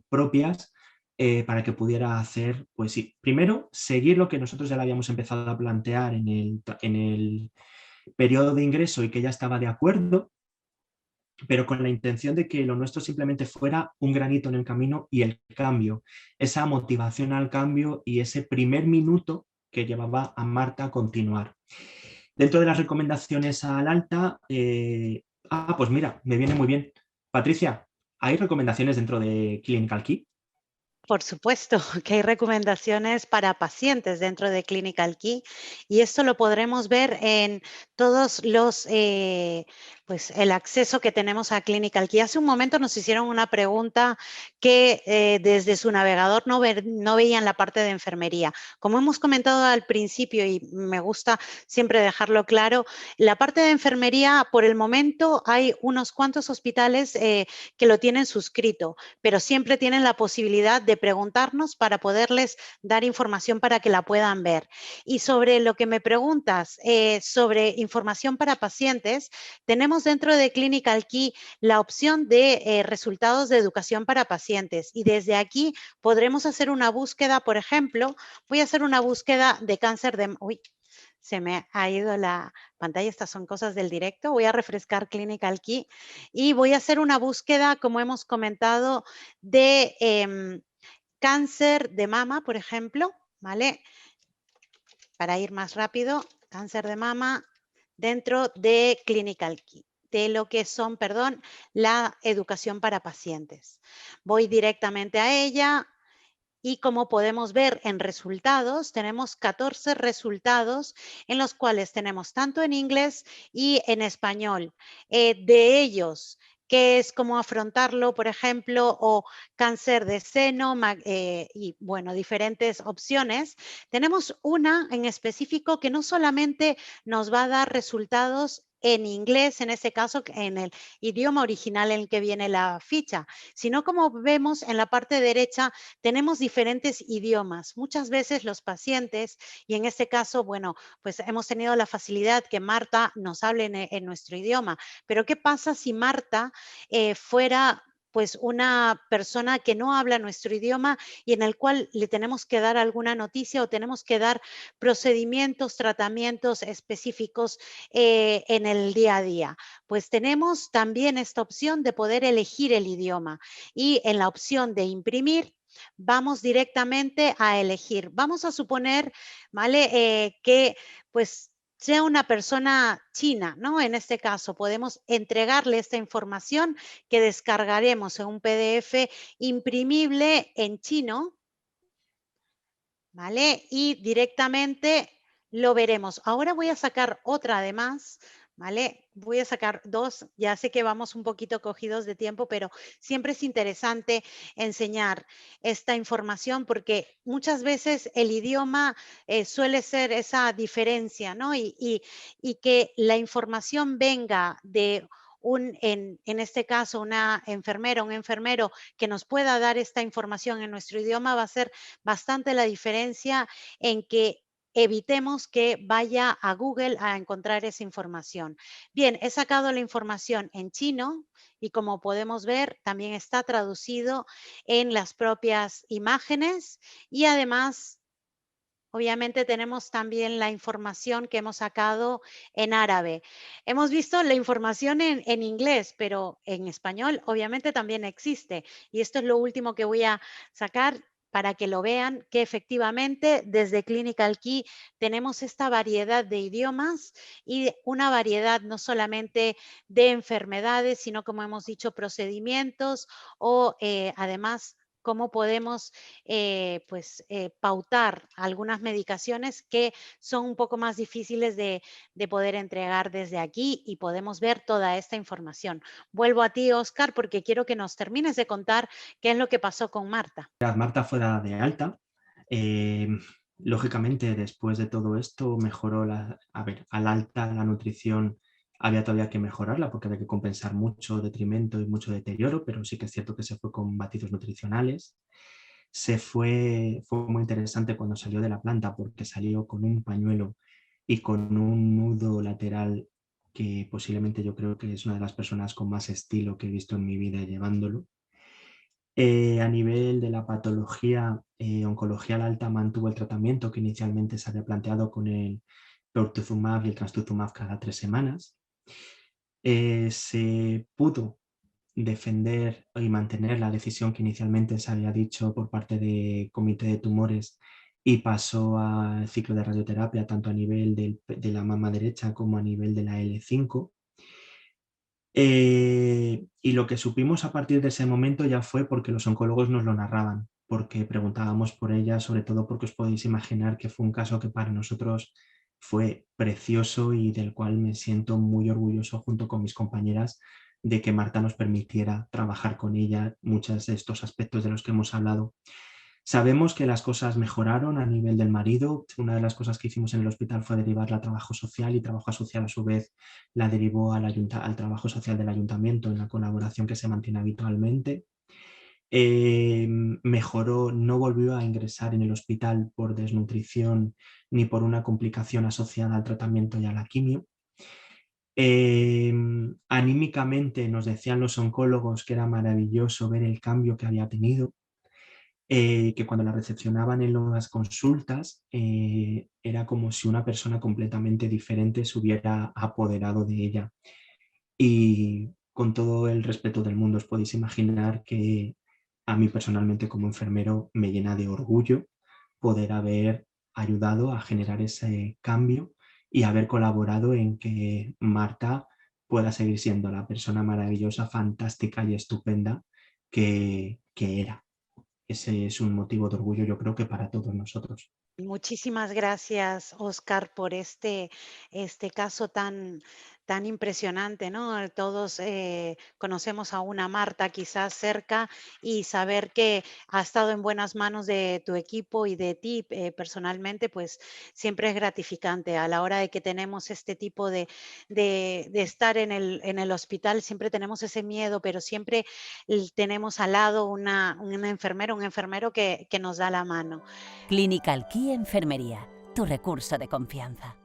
propias para que pudiera hacer, pues sí, primero, seguir lo que nosotros ya le habíamos empezado a plantear en el periodo de ingreso y que ya estaba de acuerdo, pero con la intención de que lo nuestro simplemente fuera un granito en el camino y el cambio, esa motivación al cambio y ese primer minuto que llevaba a Marta a continuar. Dentro de las recomendaciones al alta, pues mira, me viene muy bien. Patricia, ¿hay recomendaciones dentro de Clinical Key? Por supuesto que hay recomendaciones para pacientes dentro de Clinical Key y esto lo podremos ver en todos los pues el acceso que tenemos a Clinical Key. Hace un momento nos hicieron una pregunta que desde su navegador no veían la parte de enfermería. Como hemos comentado al principio y me gusta siempre dejarlo claro, la parte de enfermería por el momento hay unos cuantos hospitales que lo tienen suscrito, pero siempre tienen la posibilidad de preguntarnos para poderles dar información para que la puedan ver. Y sobre lo que me preguntas, sobre información para pacientes, tenemos dentro de Clinical Key la opción de resultados de educación para pacientes y desde aquí podremos hacer una búsqueda, por ejemplo, voy a hacer una búsqueda de cáncer de... Uy, se me ha ido la pantalla, estas son cosas del directo. Voy a refrescar Clinical Key y voy a hacer una búsqueda, como hemos comentado, de cáncer de mama, por ejemplo, ¿vale? Para ir más rápido, cáncer de mama dentro de Clinical Key, de lo que son, perdón, la educación para pacientes. Voy directamente a ella y como podemos ver en resultados, tenemos 14 resultados en los cuales tenemos tanto en inglés y en español. De ellos, qué es cómo afrontarlo, por ejemplo, o cáncer de seno y, bueno, diferentes opciones. Tenemos una en específico que no solamente nos va a dar resultados en inglés, en este caso, en el idioma original en el que viene la ficha, sino como vemos en la parte derecha, tenemos diferentes idiomas. Muchas veces los pacientes, y en este caso, bueno, pues hemos tenido la facilidad que Marta nos hable en nuestro idioma, pero ¿qué pasa si Marta fuera pues una persona que no habla nuestro idioma y en el cual le tenemos que dar alguna noticia o tenemos que dar procedimientos, tratamientos específicos en el día a día? Pues tenemos también esta opción de poder elegir el idioma y en la opción de imprimir vamos directamente a elegir. Vamos a suponer, ¿vale? Que pues sea una persona china, ¿no? En este caso, podemos entregarle esta información que descargaremos en un PDF imprimible en chino, ¿vale? Y directamente lo veremos. Ahora voy a sacar otra además, ¿vale? Voy a sacar dos, ya sé que vamos un poquito cogidos de tiempo, pero siempre es interesante enseñar esta información porque muchas veces el idioma suele ser esa diferencia, ¿no? Y que la información venga de en este caso, una enfermera, un enfermero que nos pueda dar esta información en nuestro idioma va a ser bastante la diferencia en que evitemos que vaya a Google a encontrar esa información. Bien, he sacado la información en chino y como podemos ver, también está traducido en las propias imágenes y además, obviamente tenemos también la información que hemos sacado en árabe. Hemos visto la información en inglés, pero en español obviamente también existe. Y esto es lo último que voy a sacar para que lo vean, que efectivamente desde Clinical Key tenemos esta variedad de idiomas y una variedad no solamente de enfermedades, sino como hemos dicho, procedimientos o además cómo podemos pautar algunas medicaciones que son un poco más difíciles de poder entregar desde aquí y podemos ver toda esta información. Vuelvo a ti, Oscar, porque quiero que nos termines de contar qué es lo que pasó con Marta. Marta fue dada de alta. Eh, Lógicamente, después de todo esto, mejoró a ver, al alta la nutrición había todavía que mejorarla porque había que compensar mucho detrimento y mucho deterioro, pero sí que es cierto que se fue con batidos nutricionales. Fue muy interesante cuando salió de la planta porque salió con un pañuelo y con un nudo lateral que posiblemente yo creo que es una de las personas con más estilo que he visto en mi vida llevándolo. A nivel de la patología, oncología al alta mantuvo el tratamiento que inicialmente se había planteado con el pertuzumab y el trastuzumab cada 3 semanas. Se pudo defender y mantener la decisión que inicialmente se había dicho por parte del Comité de Tumores y pasó al ciclo de radioterapia tanto a nivel de la mama derecha como a nivel de la L5. Y lo que supimos a partir de ese momento ya fue porque los oncólogos nos lo narraban, porque preguntábamos por ella, sobre todo porque os podéis imaginar que fue un caso que para nosotros fue precioso y del cual me siento muy orgulloso junto con mis compañeras de que Marta nos permitiera trabajar con ella muchos de estos aspectos de los que hemos hablado. Sabemos que las cosas mejoraron a nivel del marido. Una de las cosas que hicimos en el hospital fue derivarla a trabajo social y trabajo social a su vez la derivó al trabajo social del ayuntamiento en la colaboración que se mantiene habitualmente. Mejoró, no volvió a ingresar en el hospital por desnutrición ni por una complicación asociada al tratamiento y a la quimio. Anímicamente nos decían los oncólogos que era maravilloso ver el cambio que había tenido, que cuando la recepcionaban en las consultas era como si una persona completamente diferente se hubiera apoderado de ella. Y con todo el respeto del mundo os podéis imaginar que a mí personalmente como enfermero me llena de orgullo poder haber ayudado a generar ese cambio y haber colaborado en que Marta pueda seguir siendo la persona maravillosa, fantástica y estupenda que era. Ese es un motivo de orgullo, yo creo que para todos nosotros. Muchísimas gracias, Oscar, por este caso tan impresionante, ¿no? Todos conocemos a una Marta quizás cerca y saber que ha estado en buenas manos de tu equipo y de ti personalmente, pues siempre es gratificante. A la hora de que tenemos este tipo de estar en el hospital, siempre tenemos ese miedo, pero siempre tenemos al lado una enfermera, un enfermero que nos da la mano. Clinical Key Enfermería, tu recurso de confianza.